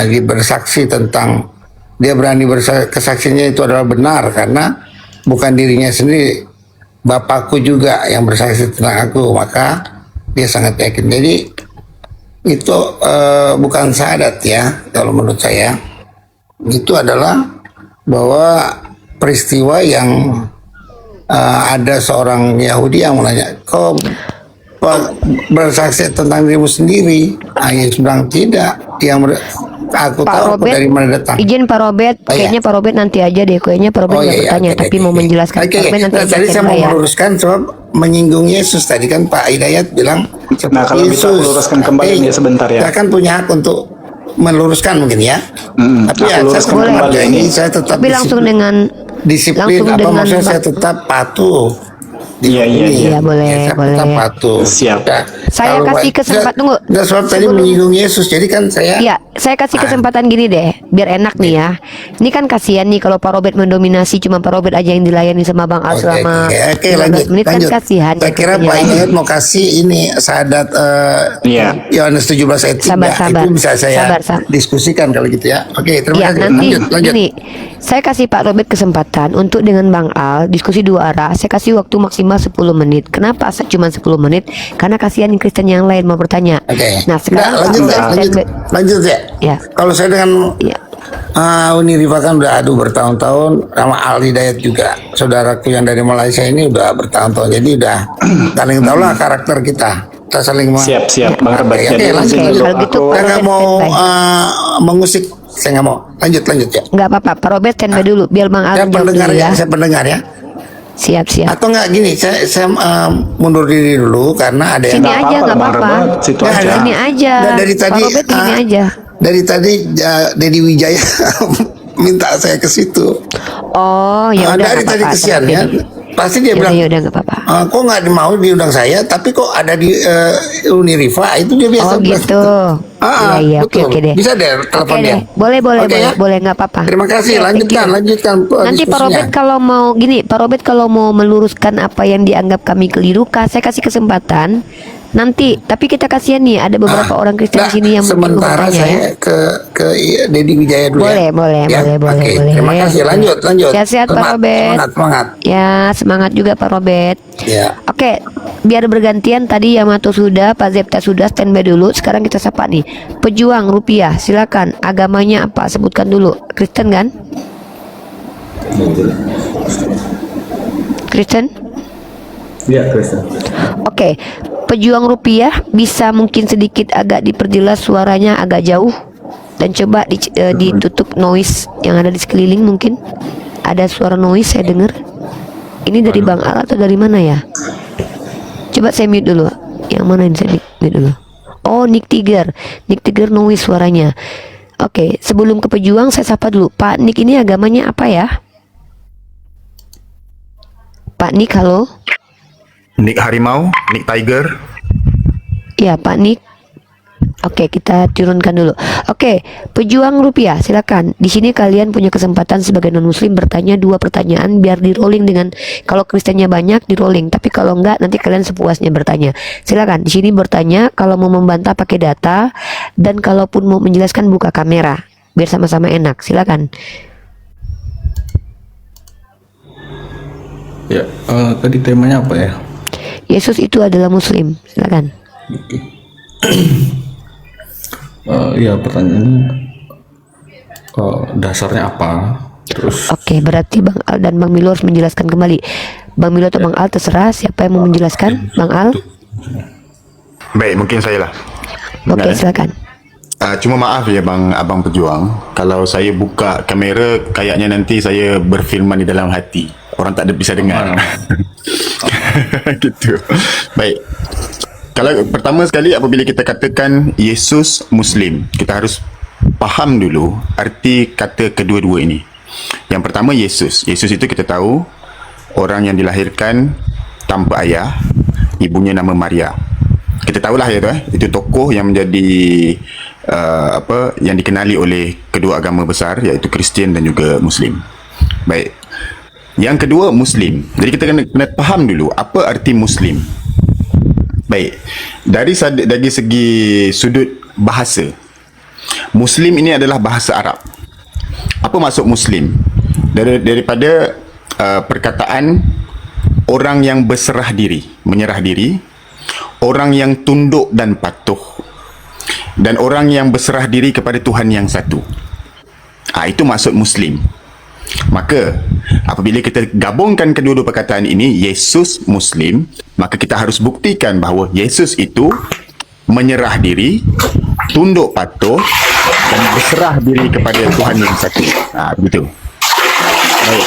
dia bersaksi tentang, dia berani kesaksiannya itu adalah benar karena bukan dirinya sendiri, Bapakku juga yang bersaksi tentang aku, maka dia sangat yakin. Jadi itu bukan syahadat ya, kalau menurut saya itu adalah bahwa peristiwa yang ada seorang Yahudi yang menanya, kau bersaksi tentang dirimu sendiri? Yesus bilang tidak, aku Pak tahu aku Robert, dari mana datang. izin Pak Robert, Oh, iya. kayaknya Pak Robert nanti aja deh, kayaknya Pak Robert nggak bertanya, oke, tapi oke, mau oke. menjelaskan. Oke, Pak Robert nanti nah, aja tadi saya mau ya. meluruskan sebab menyinggung Yesus tadi kan Pak Hidayat bilang Nah, kalau bisa Yesus. luruskan kembali Oke, nih sebentar ya. Saya kan punya hak untuk meluruskan mungkin ya. Tapi aku ya saya luruskan tetap kembali menghargai, ini. saya tetap Tapi langsung dengan disiplin langsung apa dengan maksudnya Bang- saya tetap patuh. Iya, iya, iya. Iya, boleh, saya boleh. tetap patuh. Siap. Ya, Saya kalau kasih Pak- kesempatan, saya- tunggu. saya sebab tadi Sebelum- menyinggung Yesus, jadi kan saya Iya, saya kasih kesempatan gini deh, biar enak nih ya. Ini kan kasihan nih kalau Pak Robert mendominasi, cuma Pak Robert aja yang dilayani sama Bang Al Oke, selama oke, 15 lanjut, menit lanjut. kan kasihan. Saya ya, kira Kristennya Pak lain. Hidayat mau kasih ini syahadat Iya. Yohanes 17 ayat 3. Sabar. Itu bisa saya Sabar. diskusikan kalau gitu ya. Oke, terima Ya, kasih. nanti Lanjut. gini, saya kasih Pak Robert kesempatan untuk dengan Bang Al diskusi dua arah. Saya kasih waktu maksimal 10 menit. Kenapa cuma 10 menit? Karena kasihan Kristen yang lain mau bertanya. Oke. Nah, sekarang Nggak, lanjut Pak ya, Robert lanjut ya. Ya. Kalau saya dengan Ya. Uni Rifa kan udah adu bertahun-tahun, sama Al Hidayat juga, saudaraku yang dari Malaysia ini udah bertahun-tahun, jadi udah saling tahu lah karakter kita. Kita saling Siap, Bang Robert. Oke, Jadi lanjut. Oke, kalau gitu Saya Pak nggak Robert mau standby. mengusik, saya nggak mau. Lanjut ya. Nggak apa-apa, Pak Robert standby dulu biar Bang Al Saya jawab pendengar dulu ya, ya. saya pendengar ya. Siap. Atau nggak gini, saya mundur diri dulu karena ada yang Sini aja, nggak Bang apa-apa. Robert, situ Nggak, aja. Sini aja. Nah, dari tadi Pak Robert sini aja. Dari tadi Dedi Wijaya minta saya ke situ. Oh, ya udah dari nggak tadi apa-apa. kesian ya. Pasti dia bilang, Ya udah nggak apa-apa. kok nggak mau diundang saya, tapi kok ada di Uni Rifa, itu dia biasa Oh bilang. gitu. Iya, oke betul. deh. Bisa deh Oke telepon dia. deh. Boleh Oke ya? nggak apa-apa. Terima kasih. Oke, thank you. Lanjutkan Nanti Pak diskusinya. Robert kalau mau gini, Pak Robert kalau mau meluruskan apa yang dianggap kami keliru, saya kasih kesempatan. Nanti, tapi kita kasihan nih ada beberapa orang Kristen Nah, di sini yang mungkin mau sementara bertanya saya ya. ke Dedi Wijaya dulu Boleh, ya. boleh. Oke, terima kasih. Lanjut. Sehat-sehat Pak Robert. Semangat. Ya, semangat juga Pak Robert. Ya. Oke, biar bergantian tadi Yamato sudah, Pak Zepta sudah, standby dulu. Sekarang kita sapa nih. Pejuang rupiah, silakan. Agamanya apa? Sebutkan dulu. Kristen kan? Kristen? Ya, Kristen. Oke, pejuang rupiah bisa mungkin sedikit agak diperjelas suaranya agak jauh dan coba ditutup noise yang ada di sekeliling mungkin ada suara noise saya dengar. Ini dari Bang Al atau dari mana ya? Coba saya mute dulu. Yang mana ini, saya mute dulu. Oh, Nick Tiger noise suaranya. Oke, sebelum ke pejuang saya sapa dulu. Pak Nick ini agamanya apa ya? Pak Nick, halo. Nick Harimau, Nick Tiger. Ya, Pak Nick. Oke, kita turunkan dulu. Oke, pejuang rupiah, silakan. Di sini kalian punya kesempatan sebagai non muslim bertanya 2 pertanyaan biar di rolling dengan, kalau Kristennya banyak di rolling, tapi kalau enggak nanti kalian sepuasnya bertanya. Silakan di sini bertanya, kalau mau membantah pakai data, dan kalaupun mau menjelaskan buka kamera biar sama-sama enak. Silakan. Ya, tadi temanya apa ya? Yesus itu adalah muslim. Silakan. Ya, pertanyaannya dasarnya apa? Terus Oke, berarti Bang Al dan Bang Milo harus menjelaskan kembali. Bang Milo atau Bang Al, terserah siapa yang mau menjelaskan. Bang Al. Baik, mungkin saya lah. Oke, silakan. Cuma maaf ya abang pejuang, kalau saya buka kamera kayaknya nanti saya berfirman di dalam hati, orang tak ada bisa dengar. Gitu. Baik. Kalau pertama sekali apabila kita katakan Yesus Muslim, kita harus faham dulu arti kata kedua-dua ini. Yang pertama Yesus itu kita tahu orang yang dilahirkan tanpa ayah, ibunya nama Maria. Kita tahulah ya itu tokoh yang menjadi yang dikenali oleh kedua agama besar, iaitu Kristian dan juga Muslim. Baik. Yang kedua Muslim. Jadi kita kena faham dulu apa arti Muslim. Baik. Dari segi sudut bahasa, Muslim ini adalah bahasa Arab. Apa maksud Muslim? Daripada perkataan orang yang berserah diri, menyerah diri, orang yang tunduk dan patuh, dan orang yang berserah diri kepada Tuhan yang satu. Itu maksud Muslim. Maka apabila kita gabungkan kedua-dua perkataan ini, Yesus Muslim, maka kita harus buktikan bahawa Yesus itu menyerah diri, tunduk patuh, dan berserah diri kepada Tuhan yang satu. Begitu. Baik.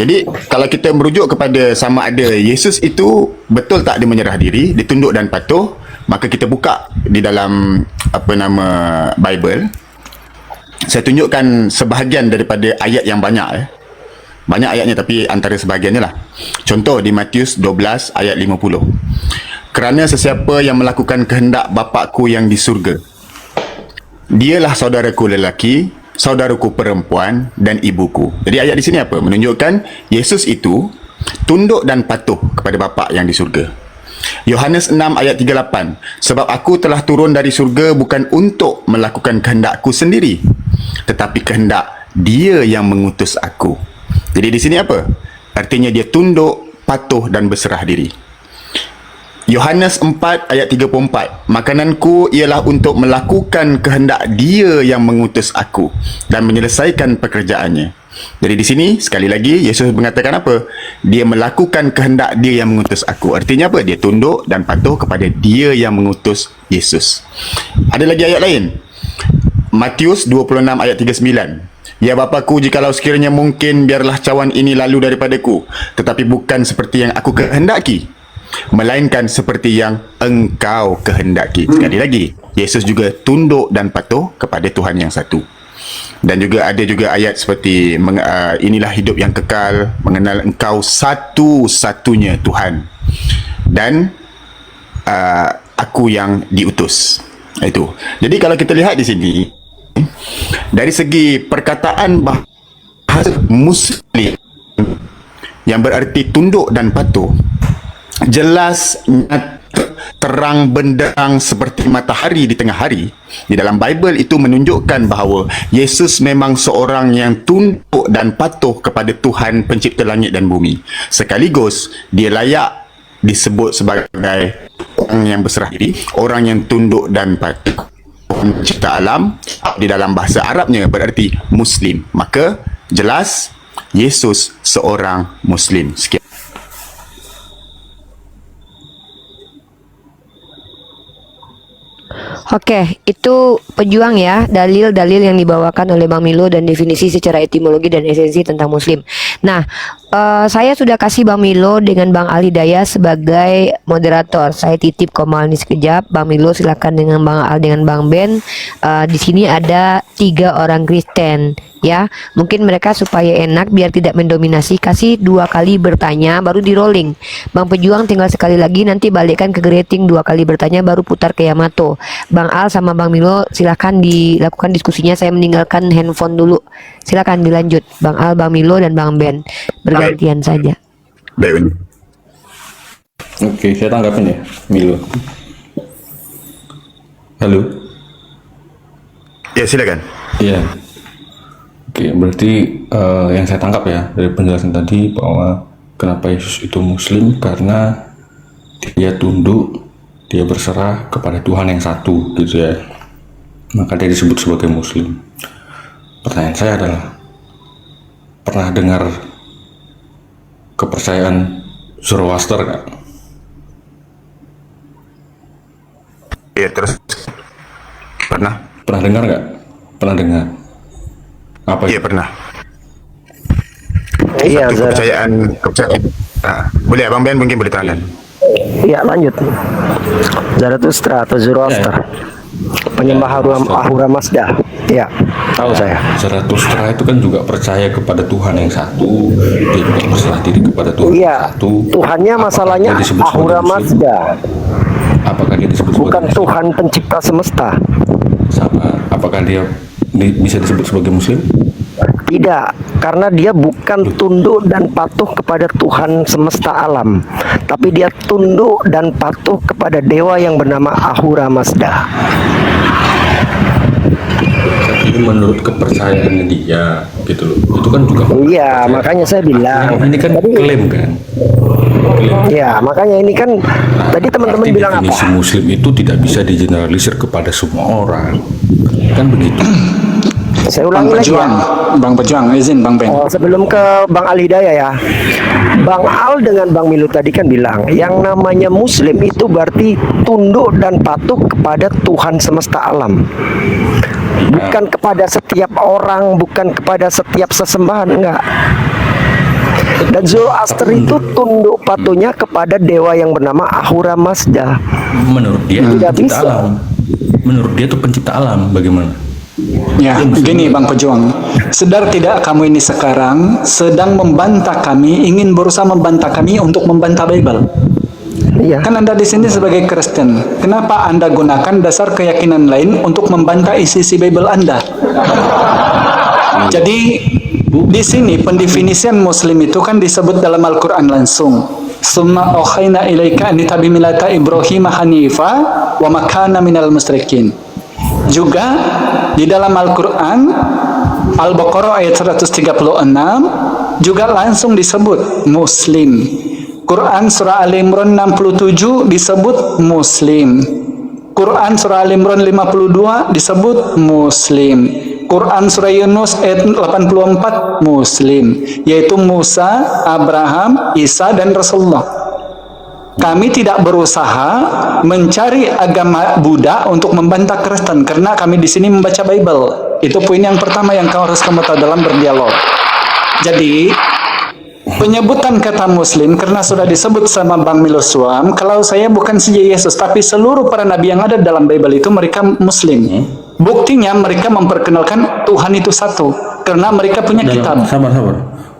Jadi kalau kita merujuk kepada sama ada Yesus itu betul tak dia menyerah diri, dia tunduk dan patuh, maka kita buka di dalam Bible. Saya tunjukkan sebahagian daripada ayat yang banyak. Banyak ayatnya tapi antara sebahagiannya lah. Contoh di Matius 12 ayat 50. Kerana sesiapa yang melakukan kehendak Bapakku yang di surga, dialah saudaraku lelaki, saudaraku perempuan dan ibuku. Jadi ayat di sini apa? Menunjukkan Yesus itu tunduk dan patuh kepada Bapa yang di surga. Yohanes 6 ayat 38. Sebab aku telah turun dari surga bukan untuk melakukan kehendakku sendiri, tetapi kehendak Dia yang mengutus aku. Jadi di sini apa? Artinya dia tunduk, patuh dan berserah diri. Yohanes 4 ayat 34. Makananku ialah untuk melakukan kehendak Dia yang mengutus aku dan menyelesaikan pekerjaannya. Jadi di sini sekali lagi Yesus mengatakan apa? Dia melakukan kehendak Dia yang mengutus aku. Artinya apa? Dia tunduk dan patuh kepada Dia yang mengutus Yesus. Ada lagi ayat lain. Matius 26 ayat 39. Ya Bapa,ku, jikalau sekiranya mungkin, biarlah cawan ini lalu daripadaku, tetapi bukan seperti yang aku kehendaki, melainkan seperti yang Engkau kehendaki. Sekali lagi, Yesus juga tunduk dan patuh kepada Tuhan yang satu. Dan juga ada juga ayat seperti inilah hidup yang kekal, mengenal Engkau satu-satunya Tuhan, dan aku yang diutus. Itu. Jadi kalau kita lihat di sini, dari segi perkataan bahasa Muslim yang berarti tunduk dan patuh, jelas, nyata, terang benderang seperti matahari di tengah hari. Di dalam Bible itu menunjukkan bahawa Yesus memang seorang yang tunduk dan patuh kepada Tuhan pencipta langit dan bumi. Sekaligus dia layak disebut sebagai orang yang berserah diri, orang yang tunduk dan patuh pencipta alam. Di dalam bahasa Arabnya berarti Muslim. Maka jelas Yesus seorang Muslim. Sekian. Oke, itu pejuang ya, dalil-dalil yang dibawakan oleh Bang Milo dan definisi secara etimologi dan esensi tentang muslim. Nah, saya sudah kasih Bang Milo dengan Bang Ali Daya sebagai moderator. Saya titip Komal ini sekejap. Bang Milo silakan dengan Bang Al dengan Bang Ben. Di sini ada 3 orang Kristen ya. Mungkin mereka supaya enak biar tidak mendominasi, kasih 2 kali bertanya baru di rolling. Bang Pejuang tinggal sekali lagi, nanti balikkan ke Greting 2 kali bertanya baru putar ke Yamato. Bang Al sama Bang Milo silahkan dilakukan diskusinya. Saya meninggalkan handphone dulu. Silakan dilanjut Bang Al, Bang Milo dan Bang Ben bergantian saja. Baik. Oke, saya tanggapin ya, Milo. Halo. Ya, silakan. Iya. Oke, berarti yang saya tangkap ya dari penjelasan tadi bahwa kenapa Yesus itu Muslim karena dia tunduk, dia berserah kepada Tuhan yang satu, gitu ya. Maka dia disebut sebagai Muslim. Pertanyaan saya adalah, pernah dengar kepercayaan Zoroaster nggak? Iya, terus pernah? Pernah dengar nggak? Pernah dengar? Apa Iya, itu? pernah. Iya, Satu kepercayaan. Boleh, Abang Ben mungkin boleh terangkan. Iya, lanjut. Zarathustra atau Zoroaster, penyembah Ahura Mazda. Iya, tahu saya. Zarathustra itu kan juga percaya kepada Tuhan yang satu, dia juga berserah diri kepada Tuhan Iya, yang satu. Tuhannya masalahnya Apakah dia disebut sebagai Ahura Muslim? Mazda, Apakah dia disebut sebagai bukan Muslim? Tuhan pencipta semesta. Sama, apakah dia bisa disebut sebagai Muslim? Tidak, karena dia bukan tunduk dan patuh kepada Tuhan semesta alam, tapi dia tunduk dan patuh kepada dewa yang bernama Ahura Mazda. Tapi menurut kepercayaannya dia, gitu loh. Itu kan juga. Iya, makanya saya bilang. Ini kan klaim kan. Klaim. Ya, makanya ini kan tadi teman-teman Berarti bilang definisi apa? Muslim itu tidak bisa digeneralisir kepada semua orang, kan begitu? Saya Bang ulangi lagi ya. Pejuang, Bang Pejuang, izin Bang Ben. Sebelum ke Bang Ali Daya ya, Bang Al dengan Bang Milu tadi kan bilang yang namanya Muslim itu berarti tunduk dan patuh kepada Tuhan semesta alam, bukan kepada setiap orang, bukan kepada setiap sesembahan, enggak. Dan Zoroaster itu tunduk patuhnya kepada dewa yang bernama Ahura Mazda. Menurut dia Tidak pencipta bisa. alam. Menurut dia itu pencipta alam, bagaimana? Ya, gini Bang Pejuang, sedar tidak kamu ini sekarang sedang membantah kami, ingin berusaha membantah kami untuk membantah Bible. Iya. Kan Anda di sini sebagai Kristen, kenapa Anda gunakan dasar keyakinan lain untuk membantah isi Bible Anda? Jadi di sini pendefinisian Muslim itu kan disebut dalam Al-Quran langsung. Summa auhayna ilaika an tabi millata Ibrahim hanifa wa ma kana minal musyrikin. Juga di dalam Al-Quran Al-Baqarah ayat 136 juga langsung disebut Muslim. Quran surah Al-Imran 67 disebut Muslim. Quran surah Al-Imran 52 disebut Muslim. Quran surah Yunus ayat 84 Muslim, yaitu Musa, Abraham, Isa dan Rasulullah. Kami tidak berusaha mencari agama Buddha untuk membantah Kristen, karena kami di sini membaca Bible. Itu poin yang pertama yang kamu harus tahu dalam berdialog. Jadi penyebutan kata Muslim karena sudah disebut sama Bang Miloswam, kalau saya bukan saja Yesus, tapi seluruh para nabi yang ada dalam Bible itu mereka Muslim. Buktinya mereka memperkenalkan Tuhan itu satu, karena mereka punya kitab. Sabar.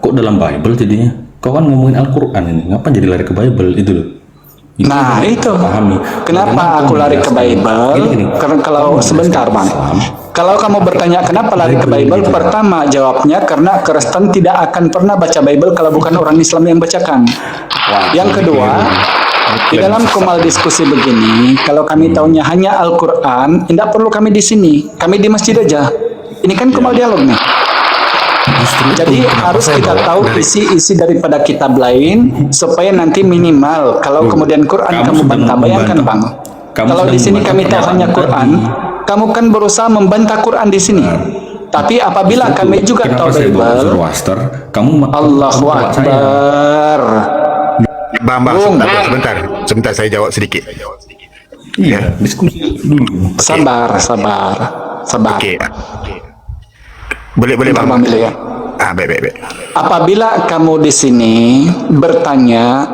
Kok dalam Bible jadinya? Kau kan ngomongin Al-Quran ini, ngapa jadi lari ke Bible itu loh? Nah itu, kenapa aku lari ke Bible? Karena kalau sebentar Bang, kalau kamu bertanya kenapa lari ke Bible, pertama jawabnya karena Kristen tidak akan pernah baca Bible kalau bukan orang Islam yang bacakan. Yang kedua, di dalam Komal diskusi begini, kalau kami tahunya hanya Al-Quran, tidak perlu kami di sini, kami di masjid aja. Ini kan Komal dialog nih. Jadi harus kita tahu isi-isi daripada kitab lain supaya nanti minimal kalau kemudian Quran kamu bantah, bayangkan Bang. Kalau di sini kami tahu hanya Quran, kamu kan berusaha membantah Quran di sini. Tapi apabila kami juga tahu Bible, Allahu Akbar. Bang, sebentar saya jawab sedikit. Iya, diskusi dulu. Sabar. Okey. Boleh Bentar, bang. Bang Billy, ya. Baik. Apabila kamu di sini bertanya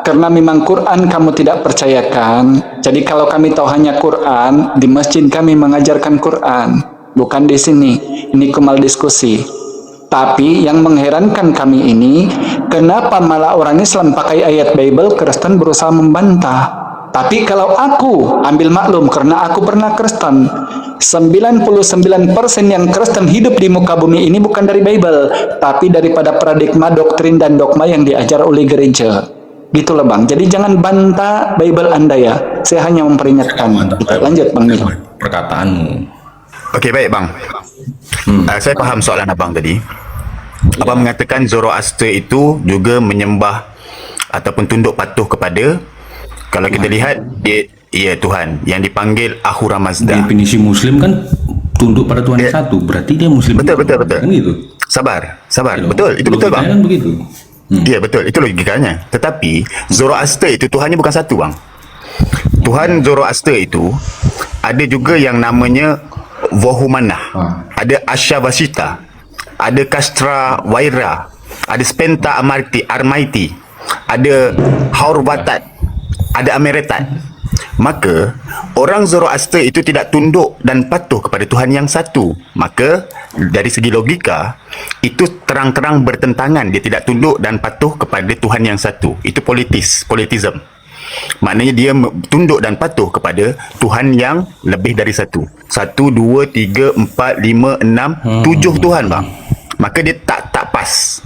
karena memang Quran kamu tidak percayakan, jadi kalau kami tahu hanya Quran, di masjid kami mengajarkan Quran, bukan di sini. Ini kumal diskusi. Tapi yang mengherankan kami ini, kenapa malah orang Islam pakai ayat Bible, Kristen berusaha membantah. Tapi kalau aku ambil maklum karena aku pernah Kristen, 99% yang Kristen hidup di muka bumi ini bukan dari Bible, tapi daripada paradigma, doktrin, dan dogma yang diajar oleh gereja. Gitulah Bang. Jadi jangan bantah Bible Anda ya. Saya hanya memperingatkan. Lanjut Bang Mil. Perkataanmu. Okey, baik bang. Saya faham soalan abang tadi. Abang mengatakan Zoroaster itu juga menyembah ataupun tunduk patuh kepada, kalau kita lihat dia Tuhan yang dipanggil Ahura Mazda. Definisi Muslim kan tunduk pada Tuhan yang satu. Berarti dia Muslim. Betul. Kan gitu. Sabar. Betul. Itu betul bang. Kan begitu. Ya betul, itu logikanya. Tetapi Zoroaster itu Tuhannya bukan satu bang. Tuhan Zoroaster itu ada juga yang namanya Vohumanah, ada Ashavasita, ada Kastra Waira, ada Spenta Armaiti, ada Haurvatat, ada Ameretat. Maka orang Zoroaster itu tidak tunduk dan patuh kepada Tuhan yang satu. Maka dari segi logika itu terang-terang bertentangan. Dia tidak tunduk dan patuh kepada Tuhan yang satu. Itu politism. Maknanya dia tunduk dan patuh kepada Tuhan yang lebih dari satu. 1, 2, 3, 4, 5, 6, 7 Tuhan bang. Maka dia tak pas.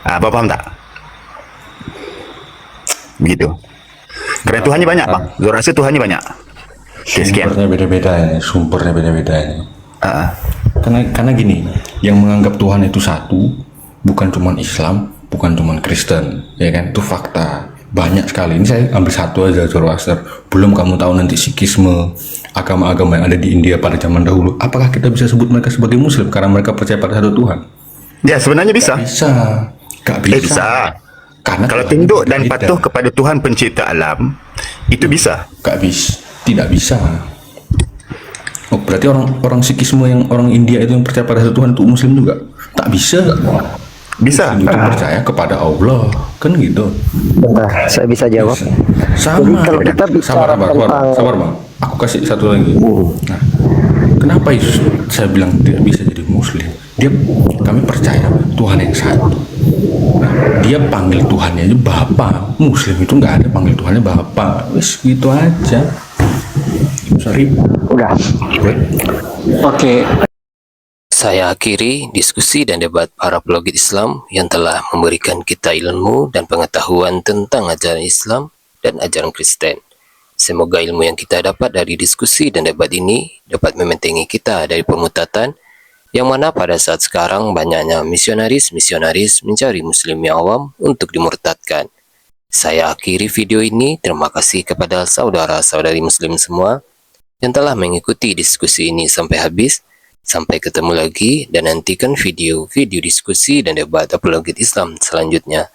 Abang faham tak? Begitu. Kerana Tuhannya banyak bang. Zoroaster Tuhannya banyak. Okay, sekian. Sumbernya beda-beda ini. Karena gini, yang menganggap Tuhan itu satu bukan cuma Islam, bukan cuma Kristen, ya kan? Itu fakta. Banyak sekali. Ini saya ambil satu aja, Zoroaster. Belum kamu tahu nanti Sikhisme, agama-agama yang ada di India pada zaman dahulu. Apakah kita bisa sebut mereka sebagai Muslim karena mereka percaya pada satu Tuhan? Ya sebenarnya bisa. Gak bisa. Bisa. Karena kalau tunduk dan patuh kepada Tuhan pencipta alam, itu bisa. Tidak bisa. Oh, berarti orang Sikhisme yang orang India itu yang percaya pada satu Tuhan itu Muslim juga? Tak bisa. Bisa. Itu percaya kepada Allah, kan gitu. Bentar, saya bisa jawab. Sama. Jadi kalau kita bicara sabar bang. Aku kasih satu lagi. Nah, kenapa Yesus saya bilang tidak bisa jadi Muslim? Kami percaya Tuhan yang satu. Nah, dia panggil Tuhannya aja Bapa. Muslim itu nggak ada panggil Tuhannya Bapa. Wes gitu aja. Sorry. Udah. Oke. Saya akhiri diskusi dan debat para apologet Islam yang telah memberikan kita ilmu dan pengetahuan tentang ajaran Islam dan ajaran Kristen. Semoga ilmu yang kita dapat dari diskusi dan debat ini dapat membentengi kita dari permutatan, yang mana pada saat sekarang banyaknya misionaris mencari muslim yang awam untuk dimurtadkan. Saya akhiri video ini. Terima kasih kepada saudara-saudari muslim semua yang telah mengikuti diskusi ini sampai habis. Sampai ketemu lagi dan nantikan video-video diskusi dan debat apologet Islam selanjutnya.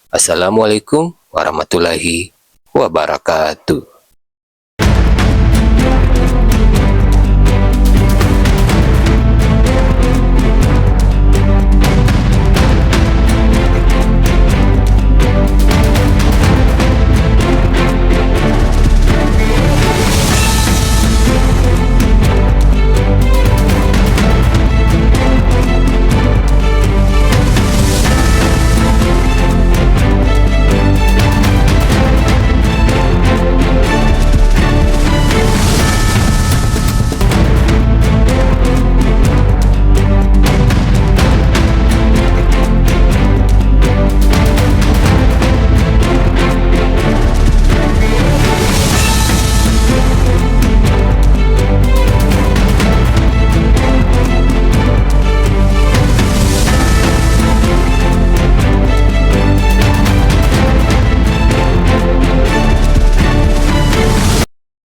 Assalamualaikum warahmatullahi wabarakatuh.